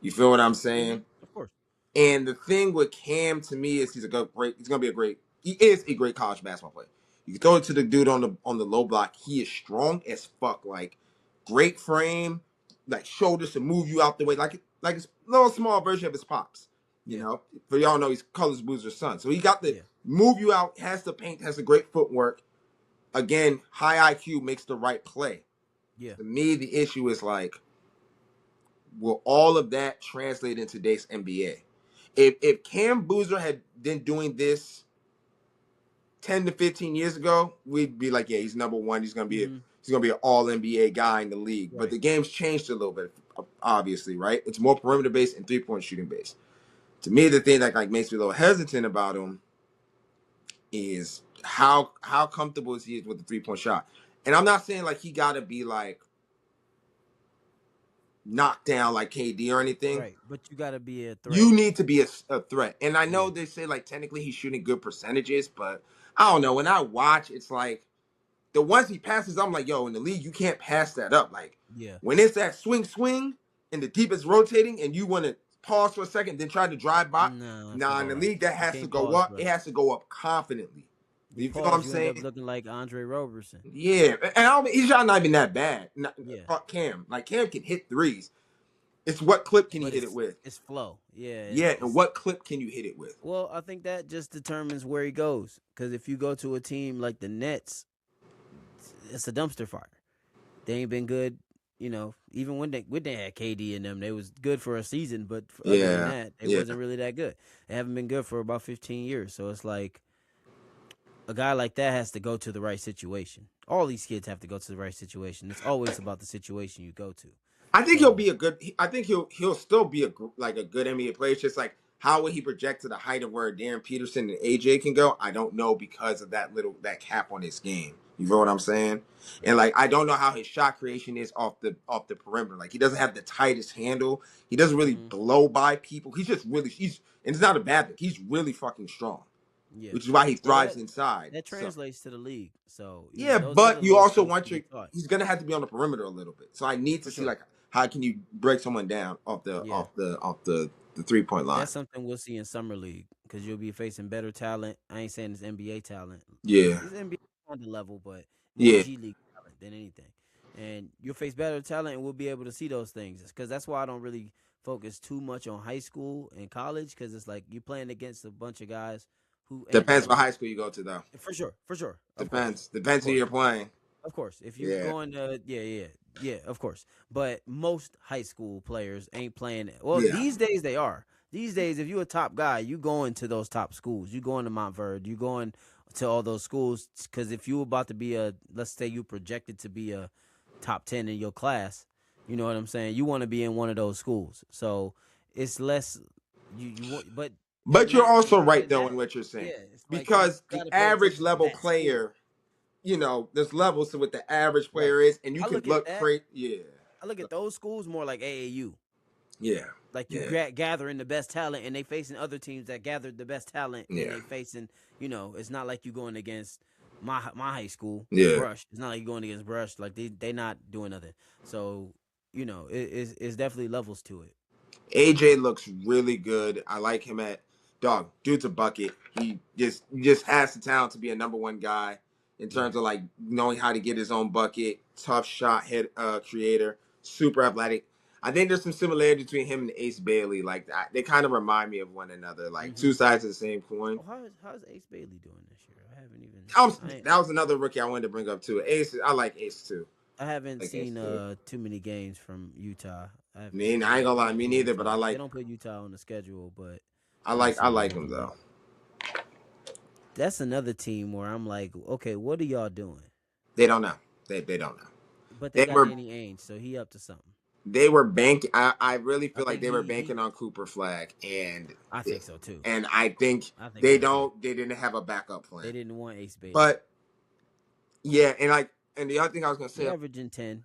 You feel what I'm Mm-hmm. saying? Of course. And the thing with Cam to me is he's gonna be a great he is a great college basketball player. You can throw it to the dude on the low block. He is strong as fuck. Like great frame, like shoulders to move you out the way, like it's a little small version of his pops. You Yeah. know, for y'all know he's Colors Boozer's son. So he got the Yeah. move you out, has the paint, has the great footwork. Again, high IQ makes the right play. Yeah. To me, the issue is like, will all of that translate in today's NBA? If Cam Boozer had been doing this 10 to 15 years ago, we'd be like, yeah, he's number one. Mm-hmm. He's gonna be an all NBA guy in the league. But Right. the game's changed a little bit, obviously, right? It's more perimeter based and 3-point shooting based. To me, the thing that like makes me a little hesitant about him is how comfortable is he with the 3-point shot. And I'm not saying like he gotta be like knocked down like KD or anything. Right. But you gotta be a threat. You need to be a threat. And I Yeah. know they say like technically he's shooting good percentages, but I don't know. When I watch, it's like the ones he passes, I'm like, yo, in the league, you can't pass that up. Like Yeah. when it's that swing, and the deep is rotating, and you want to pause for a second, then try to drive by. Nah, that's Nah, in about the right. league, that You has to can't go pause, up. It brother. has to go up confidently. You You feel what I'm pause, you end up saying? looking like Andre Roberson. Yeah, and I don't, he's not even that bad. Yeah. Cam, like Cam can hit threes. It's what clip can he But hit it with? it's flow. Yeah. Yeah, and It's what clip can you hit it with? well, I think that just determines where he goes. Because if you go to a team like the Nets, it's a dumpster fire. They ain't been good. Even when they had KD in them, they was good for a season. But other than Yeah, that, they yeah. wasn't really that good. They haven't been good for about 15 years. So it's like a guy like that has to go to the right situation. All these kids have to go to the right situation. It's always about the situation you go to. I think he'll So be a good. I think he'll still be like a good NBA player. It's just like how would he project to the height of where Darren Peterson and AJ can go? I don't know because of that cap on his game. You know what I'm saying? And like I don't know how his shot creation is off the perimeter. Like he doesn't have the tightest handle. He doesn't really mhm, blow by people. He's just really he's and it's not a bad thing. He's really fucking strong, yeah. which is why he Well, thrives that inside. that So translates to the league. So yeah, those are but you little also things to want be taught he's gonna have to be on the perimeter a little bit. So I need for to see sure. like how can you break someone down Yeah. off the 3-point line. That's something we'll see in summer league because you'll be facing better talent. I ain't saying it's NBA talent. Yeah. It's NBA kind of level, but more Yeah. G League talent than anything. And you'll face better talent, and we'll be able to see those things. Because that's why I don't really focus too much on high school and college because it's like you're playing against a bunch of guys who ain't Depends what really high school you go to though. for sure, Depends. of Depends who course. you're playing. Of course, if you Yeah. going to yeah, of course. But most high school players ain't playing. Well, Yeah. these days they are. These days, if you a top guy, you going to those top schools. You going to Montverde. You going to all those schools because if you about to be let's say you projected to be a top 10 in your class, you know what I'm saying. You want to be in one of those schools. So it's less you want, but But you're not also right even though in that. what you're saying. Yeah, it's like you Because got the to pay average attention to level that school. player, there's levels to what the average Right. player is, and you I can look at look that. crazy. Yeah. I look at those schools more like AAU. Yeah. Like you Yeah. gathering the best talent, and they facing other teams that gathered the best talent, and Yeah. they facing. It's not like you going against my high school Yeah. Brush. It's not like you going against Brush. Like they not doing nothing. So it's definitely levels to it. AJ looks really good. I like him at dog. Dude's a bucket. He just has the talent to be a number one guy in Yeah. terms of like knowing how to get his own bucket. Tough shot head creator. Super athletic. I think there's some similarity between him and Ace Bailey. Like they kind of remind me of one another. Like Mm-hmm. two sides of the same coin. Oh, how's Ace Bailey doing this year? I haven't even. That was another rookie I wanted to bring up too. Ace. I like Ace too. I haven't I like Ace seen too. too many games from Utah. I haven't Man, seen I ain't gonna they lie, don't me put neither. But Utah. They don't put Utah on the schedule, but I've I seen them like in him the league. though. That's another team where I'm like, okay, what are y'all doing? They don't know. They don't know. But they They got were Danny Ainge, so he up to something. they were banking. I really I feel like think they were he banking on Cooper Flag, I think so too. and I think I think so too. they didn't have a backup plan. They didn't want Ace Bailey. But yeah, and the other thing I was gonna He say, averaging 10.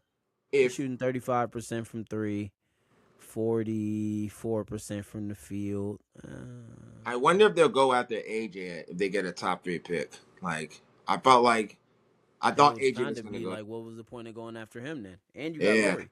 He's if shooting 35% from 3, 44% from the field. I wonder if they'll go after AJ if they get a top 3 pick. Like I felt like I That thought would AJ kind was of gonna be go. like, what was the point of going after him then? And you got Yeah, Lori.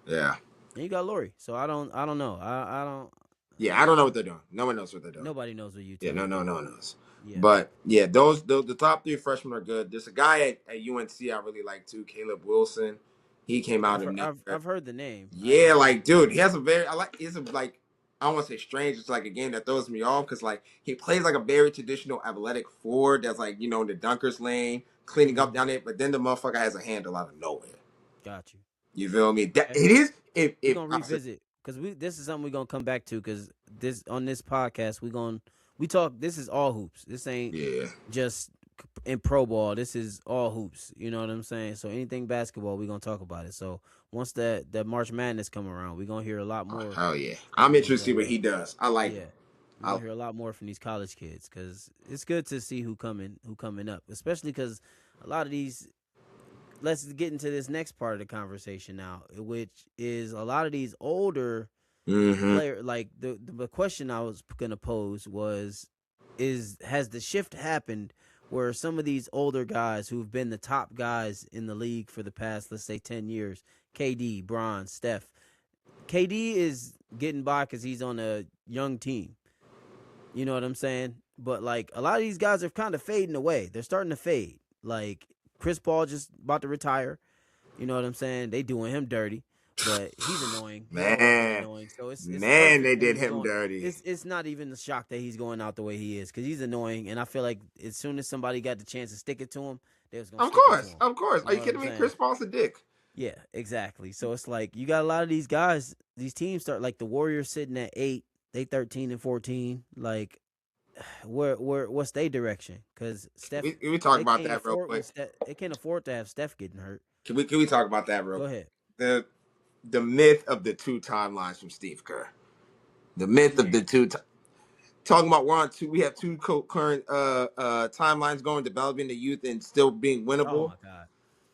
yeah, And you got Lori. So I don't know. I don't. yeah. I don't know what they're doing. No one knows what they're doing. Nobody knows what Yeah, Utah is no doing. one knows. Yeah, But yeah, those the top three freshmen are good. There's a guy at UNC I really like too, Caleb Wilson. He came out of nowhere. I've heard the name. I Yeah, haven't seen like him dude, play. he has a very I like. He's a like I don't want to say strange. It's like a game that throws me off because like he plays like a very traditional athletic forward that's like in the dunkers lane, cleaning up Mm-hmm. down there. But then the motherfucker has a handle out of nowhere. Got you. You feel me? That Okay. it is. We're If gonna I said revisit because this is something we're gonna come back to because this on this podcast we talk. This is all hoops. This ain't yeah, just in pro ball. This is all hoops. You know what I'm saying? So anything basketball, we're gonna talk about it. So once that March Madness come around, we're gonna hear a lot oh, more hell yeah, from I'm these. interested to see what he does. I like him. Yeah, we're I gonna hear a lot more from these college kids because it's good to see who coming up, especially because a lot of these. Let's get into this next part of the conversation now, which is a lot of these older mm-hmm. player. Like the question I was gonna pose was, has the shift happened where some of these older guys who've been the top guys in the league for the past, let's say, 10 years, KD, Bron, Steph, KD is getting by because he's on a young team. You know what I'm saying? But like a lot of these guys are kind of fading away. They're starting to fade. Like Chris Paul just about to retire. You know what I'm saying? They doing him dirty, but he's annoying. He's always been Man, annoying. So it's man, perfect they that did he's him going. dirty. It's not even a shock that he's going out the way he is because he's annoying. And I feel like as soon as somebody got the chance to stick it to him, they was gonna Of stick it to course, him. of course. You Are know you what I'm kidding me? saying? Chris Paul's a dick. Yeah, exactly. So it's like you got a lot of these guys. These teams start like the Warriors sitting at 8. They 13-14. Like what's their direction? Because Steph, We talk they about can't that real afford quick. they can't afford to have Steph getting hurt. Can we talk about that real Go quick? ahead. The myth of the two timelines from Steve Kerr. The myth of Mm. the two. Talking about we're on two. We have two current timelines going, developing the youth and still being Oh winnable. my God.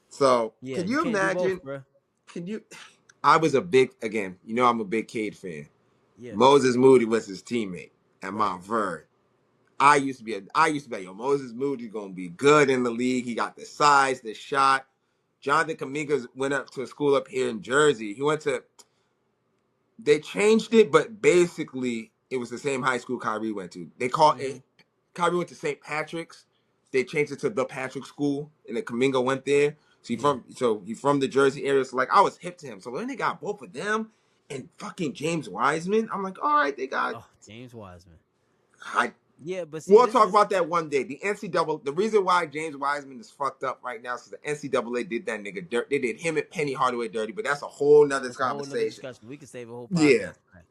So Yeah, can you you can't do imagine? both, bro. Can you? I was a big again. I'm a big Cade fan. Yeah. Moses Moody was his teammate at Right. Mount Verde. I used to be Yo, Moses Moody gonna be good in the league. He got the size, the shot. Jonathan Kaminga went up to a school up here in Jersey. They changed it, but basically it was the same high school Kyrie went to. They call Mm-hmm. it Kyrie went to St. Patrick's. They changed it to the Patrick School, and then Kaminga went there. Yeah. He from the Jersey area. So like I was hip to him. So when they got both of them and fucking James Wiseman, I'm like, all right, they got. Oh, James Wiseman. I Yeah, but see, We'll this talk is about that one day. The NCAA. The reason why James Wiseman is fucked up right now is because the NCAA did that nigga dirt. They did him and Penny Hardaway dirty, but that's a whole nother that's a whole nother conversation. discussion. We could save a whole Yeah, podcast for that.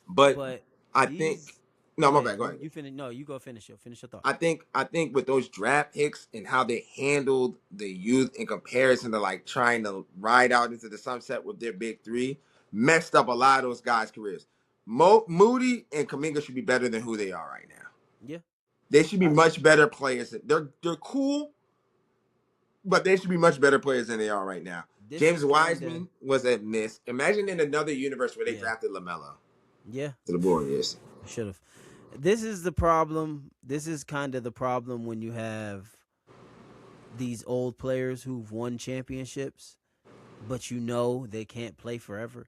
but But I think these, no, go my ahead. bad. Go You ahead. you finish. No, you go finish your thought. I think with those draft picks and how they handled the youth in comparison to like trying to ride out into the sunset with their big three, messed up a lot of those guys' careers. Moody and Kaminga should be better than who they are right now. Yeah. They should be I, much better players. They're cool, but they should be much better players than they are right now. this James is kind of Wiseman was a miss. Imagine in another universe where they yeah. drafted LaMelo Yeah. to the Warriors. Should have. This is the problem. This is kind of the problem when you have these old players who've won championships, but they can't play forever.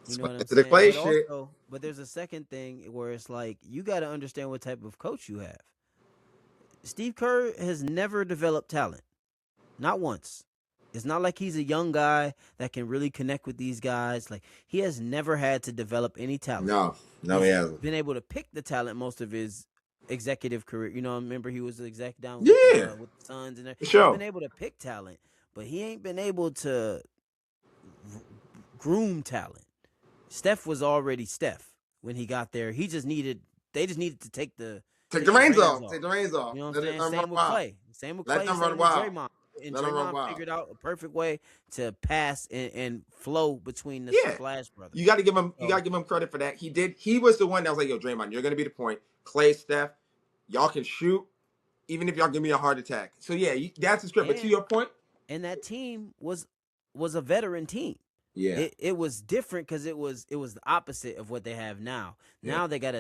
You know what I'm To the saying? Clay But shit. also, but there's a second thing where it's like you got to understand what type of coach you have. Steve Kerr has never developed talent, not once. It's not like he's a young guy that can really connect with these guys. Like he has never had to develop any talent. No, no, he He's hasn't. been able to pick the talent most of his executive career. Remember he was the exec down Yeah, with the Suns and for he's sure. been able to pick talent, but he ain't been able to groom talent. Steph was already Steph when he got there. They just needed to Take the take the reins reins off. off. Take the reins off. You know what I'm Let saying? them run Same with wild. Clay. Same with Let Clay. them run Same with wild. Draymond. And Let them run Draymond wild. figured out a perfect way to pass and flow between the Yeah, Splash Brothers. you got to give him. You got So to give him credit for that. He did. He was the one that was like, "Yo, Draymond, you're gonna be the point. Clay, Steph, y'all can shoot, even if y'all give me a heart attack." So yeah, that's the script. But to and your point, and that team was a veteran team. yeah, It was different because it was the opposite of what they have now. yeah, Now they got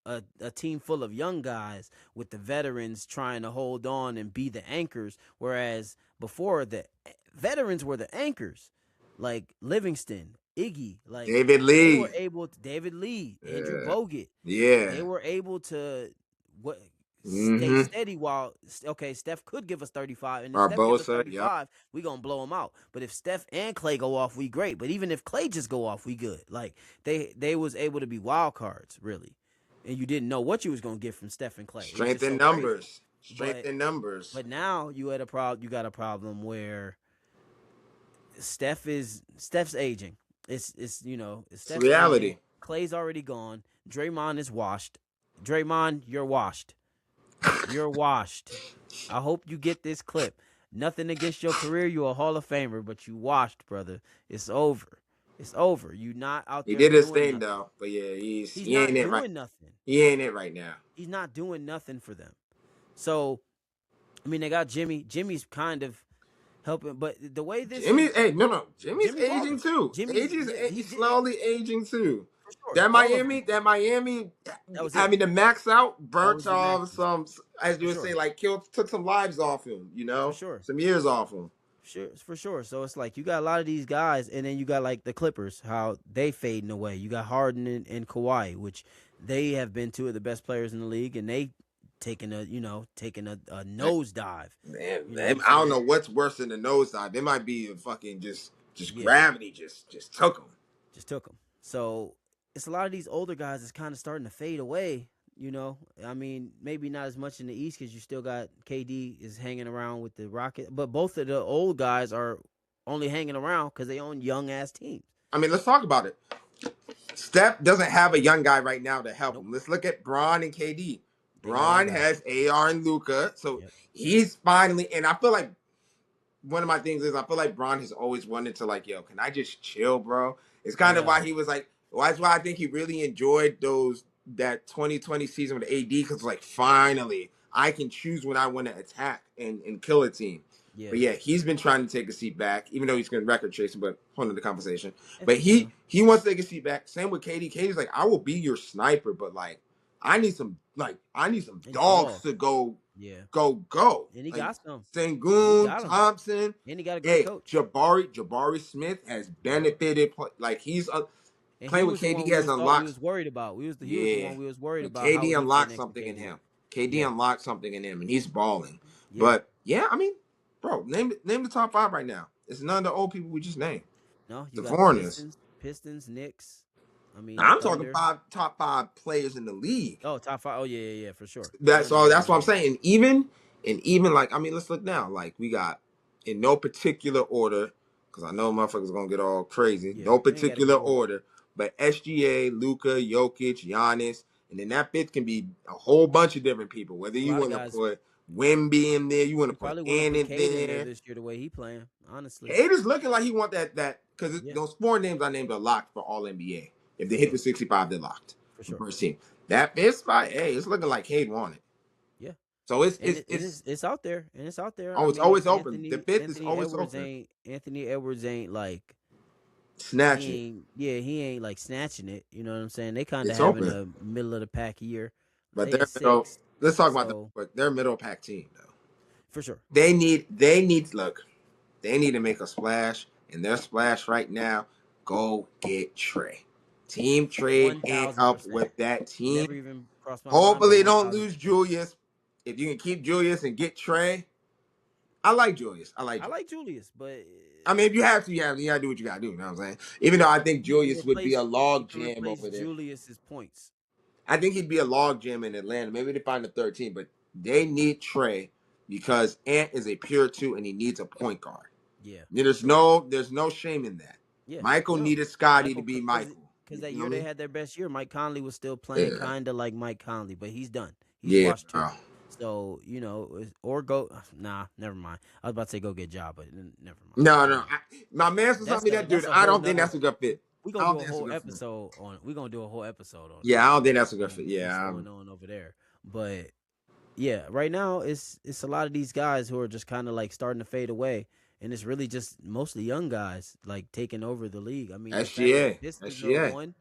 a team full of young guys with the veterans trying to hold on and be the anchors, whereas before the veterans were the anchors, like Livingston, Iggy, like David they were Lee. able to, David Lee, Andrew Yeah. Bogut, they Yeah. were able to what stay Mm-hmm. steady while okay, Steph could give us 35, and if Steph give us Barbosa. Yep. 35, we gonna blow him out. But if Steph and Clay go off, we great. But even if Clay just go off, we good. Like they was able to be wild cards really, and you didn't know what you was gonna get from Steph and Clay. It was Strength just in so crazy. numbers. Strength But in numbers. now you had a problem. You got a problem where Steph's aging. It's It's Steph's aging. reality. Clay's already gone. Draymond is washed. Draymond, you're washed. You're washed. I hope you get this clip. Nothing against your career. You're a Hall of Famer, but you washed, brother. It's over. It's over. You not out He there did his doing thing nothing. though. But yeah, He's he ain't not it right. doing nothing. He ain't it right now. He's not doing nothing for them. So, I mean, they got Jimmy. Jimmy's kind of helping, but the way this Jimmy, is, hey, no. Jimmy's Jimmy's aging balling. too. Jimmy's yeah, He's slowly aging too. for sure. That All of them. Miami, that Miami That was it. having to max out, That burnt was the off maxes some, as for you would say, sure. like killed, took some lives off him, For sure. some years off him. Sure, for sure. So it's like you got a lot of these guys, and then you got like the Clippers, how they fading away. You got Harden and Kawhi, which they have been two of the best players in the league, and they taking a nosedive. You know what I'm I don't saying? know what's worse than the nosedive. It might be a fucking just Yeah, gravity just took him. just took them. So it's a lot of these older guys that's kind of starting to fade away. I mean, maybe not as much in the East because you still got KD is hanging around with the Rocket, but both of the old guys are only hanging around because they own young ass teams. I mean, let's talk about it. Steph doesn't have a young guy right now to help Nope, him. Let's look at Braun and KD. they got old Braun guys. has AR and Luca, so Yep. he's finally. And I feel like one of my things is I feel like Braun has always wanted to like, yo, can I just chill, bro? It's kind of Yeah. why he was like, well, that's why I think he really enjoyed that 2020 season with AD because like finally I can choose when I want to attack and kill a team. Yeah. But yeah, he's been trying to take a seat back, even though he's going to record chasing, but hold on the conversation. It's, But he wants to take a seat back. Same with KD. KD's like, I will be your sniper, but like I need some and dogs dog. to go Yeah. go. And he Like got some. He Sengun, got them. Thompson. And he got a great Hey, coach. Jabari Smith has benefited. Like he's And he playing with was the KD. one He we has was thought we unlocked. was worried about. He was the Yeah, one we was worried but about how KD would he fit unlocked next to something in KD. him. KD Yeah. unlocked something in him, and he's balling. Yeah. But yeah, I mean, bro, name the top five right now. It's none of the old people we just named. No, you The got the foreigners. Pistons, Knicks. I mean Now, the I'm talking Thunder. top five players in the league. Oh, top five. Oh yeah, for sure. That's Thunder all. got That's him what I'm there. saying. And even like I mean, let's look now. Like we got in no particular order because I know motherfuckers gonna get all crazy. Yeah, No we ain't got to particular go order. order, but SGA, Luka, Jokic, Giannis, and then that fifth can be a whole bunch of different people. Whether A you lot of want to guys. put Wimby in there, you want You to put probably want to Ant put in Cade in there there. this year the way he playing. Honestly. Haters looking like he want that because Yeah. those four names I named are locked for All NBA. If they hit Yeah. the 65, they're locked For for sure. first team. That fifth spot, hey, it's looking like Cade won it. Yeah. So And it's out there, and it's out there. I oh, it's mean, always open. The fifth is always open. Anthony Edwards ain't like Snatch it. he ain't like snatching it. You know what I'm saying? They kind of It's having open. a middle of the pack year. But They they're at middle. 6, Let's talk about them. so But they're a middle pack team though. for sure. Look. They need to make a splash, and their splash right now. Go get Trey. Team trade ain't up 1000%. with that team. Never even crossed my mind, but Hopefully, don't 1000. lose Julius. If you can keep Julius and get Trey, I like Julius. I like I Julius. like Julius, but I mean, if you have to, you gotta do what you gotta do. You know what I'm saying? Even though I think Julius would be a he log can jam replace over there. Julius's points. I think he'd be a log jam in Atlanta. Maybe they find the 13, but they need Trey because Ant is a pure two and he needs a point guard. Yeah, There's sure. there's no shame in that. Yeah, Michael no, needed Scotty to Michael, be Michael. because You that know year what I they mean? had their best year. Mike Conley was still playing Yeah. kind of like Mike Conley, but he's done. He's Yeah, washed too. bro. So or go. Nah, never mind. I was about to say go get job, but never mind. No. My man was telling me that, dude. That's a I whole don't think nother. that's a good fit. We I gonna don't do a think that's a whole good fit. episode on. We gonna do a whole episode on Yeah, I don't think that's a good fit. what's Yeah. going on over there. But yeah, right now it's a lot of these guys who are just kind of like starting to fade away, and it's really just mostly young guys like taking over the league. I mean, the fact that SGA. the Pistons are SGA. one,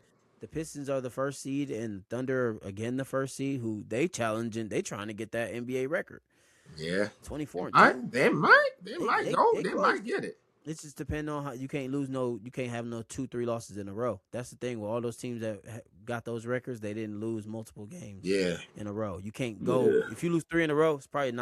The Pistons are the first seed, and Thunder again the first seed. Who they challenging? They trying to get that NBA record, Yeah, 24-2. they They might they go, they they close. might get it. It's just depending on how you can't lose you can't have no 2-3 losses in a row. That's the thing with all those teams that got those records. They didn't lose multiple games Yeah, in a row. You can't go yeah. if you lose 3 in a row. It's probably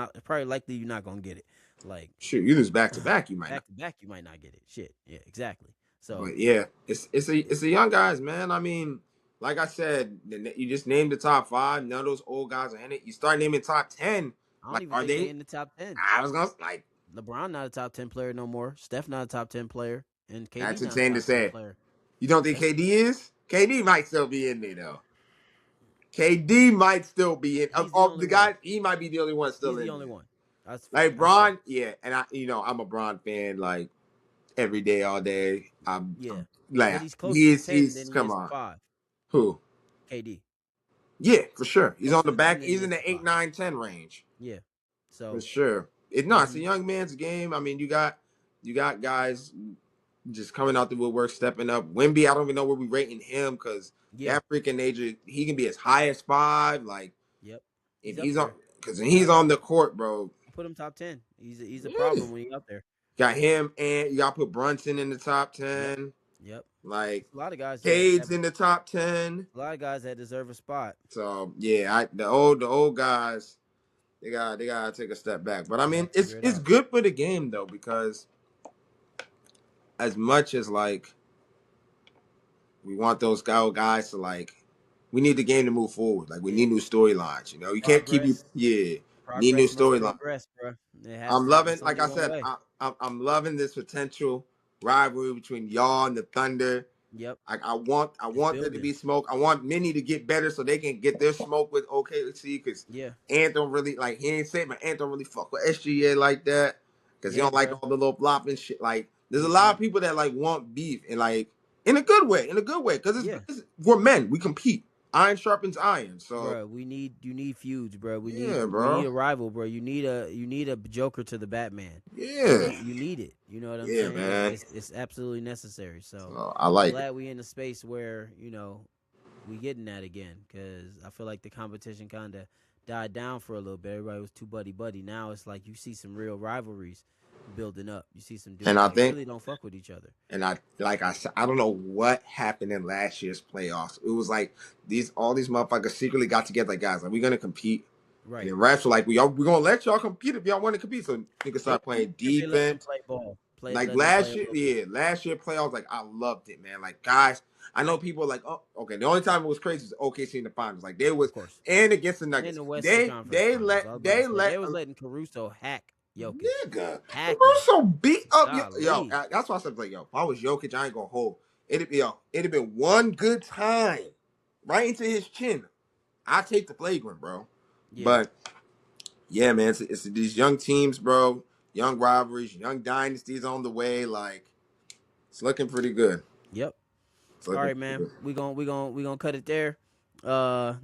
likely you're not gonna get it. Like Shoot, you lose back to back, you might not. back to back, you might not get it. Shit, yeah, exactly. So But yeah, yeah, it's a young guys, man. I mean, like I said, you just named the top five. None of those old guys are in it. You start naming top 10. I don't Like, even are think they they? in the top 10. I was gonna like. LeBron not a top 10 player no more. Steph not a top 10 player, and KD That's not a insane to top 10 say. player. You don't think That's KD is? KD might still be in there though. KD might still be in. he's the Of only the one. guys, he might be the only one He's still the in only there. one. That's Like that's Braun, facts. yeah, and I'm a Braun fan, like every day, all day. Yeah, I'm like, but he's closer to 10 he's than he come is to on, 5. who? KD Yeah, for sure. He's on closer the to 10 back. than he He's in is to the 8, 5. 9, 10 range Yeah. for So sure. It's a hmm young man's game. I mean, you got guys just coming out the woodwork, stepping up. Wimby, I don't even know where we rating him because yeah, that freaking nature, he can be as high as 5. Like, yep, and he's up he's on there. because I he's on the court, bro. put him top 10. He's a Yeah. problem when he's up there. Got him, and you got to put Brunson in the top Yep, 10. yep. Like, It's a lot of guys that have Cade's in the top 10. a lot of guys that deserve a spot. So yeah, the old guys, they gotta take a step back. But I They mean, got to figure it it's out. good for the game though, because as much as like we want those guys to like, we need the game to move forward. Like we Yeah, need new storylines. You can't keep progress. need new Progress must storyline. progress, bro. It has I'm to. loving, It's like only I one said, way. I'm loving this potential rivalry between y'all and the Thunder. Yep, I it's want there to building. be smoke. I want Minnie to get better so they can get their smoke with OKC because Yeah, Ant don't really like he ain't saying, but Ant don't really fuck with SGA like that because he yeah, don't like bro. all the little flopping shit. Like there's a lot Mm-mm. of people that like want beef and like in a good way because Yeah, we're men, we compete. Iron sharpens iron. So bro. You need feuds, bro. yeah, We need bro. a rival, bro. You need a Joker to the Batman. Yeah, You need it. You know what I'm yeah, saying? man. It's absolutely necessary. So So I I'm like it. glad we in a space where we getting that again because I feel like the competition kind of died down for a little bit. Everybody was too buddy. Now it's like you see some real rivalries building up. You see some And dudes I that think really don't fuck with each other. And I like I said, I don't know what happened in last year's playoffs. It was like all these motherfuckers secretly got together, like guys, like we're gonna compete. And Right. then refs were like, we gonna let y'all compete if y'all want to compete. So niggas They start playing if they let them defense. play ball, Like let them play a little bit. last year playoffs, like I loved it, man. Like guys, I know people are like, oh, okay. The only time it was crazy was OKC in the finals. Like they Of was course. and against the In Nuggets. the Western Conference Finals. I was about to They say they let was letting Caruso hack Jokic. nigga Hacking. Caruso beat up Golly. That's why I said like yo, if I was Jokic, I ain't gonna hold. It'd have been one good time right into his chin. I take the flagrant, bro. Yeah. But yeah, man, it's these young teams, bro. Young rivalries, young dynasties on the way. Like it's looking pretty good. Yep. It's All looking right, pretty man. good We gonna cut it there. Uh,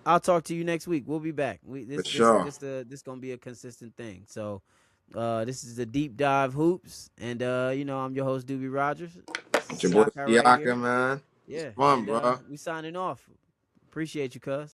I'll talk to you next week. We'll be back. for sure. This gonna be a consistent thing. So, this is the deep dive hoops, and I'm your host Duby Rodgers. This is It's your boy Siaka right here. Siaka, man. It's Yeah, fun, and bro. we signing off. Appreciate you, cuz.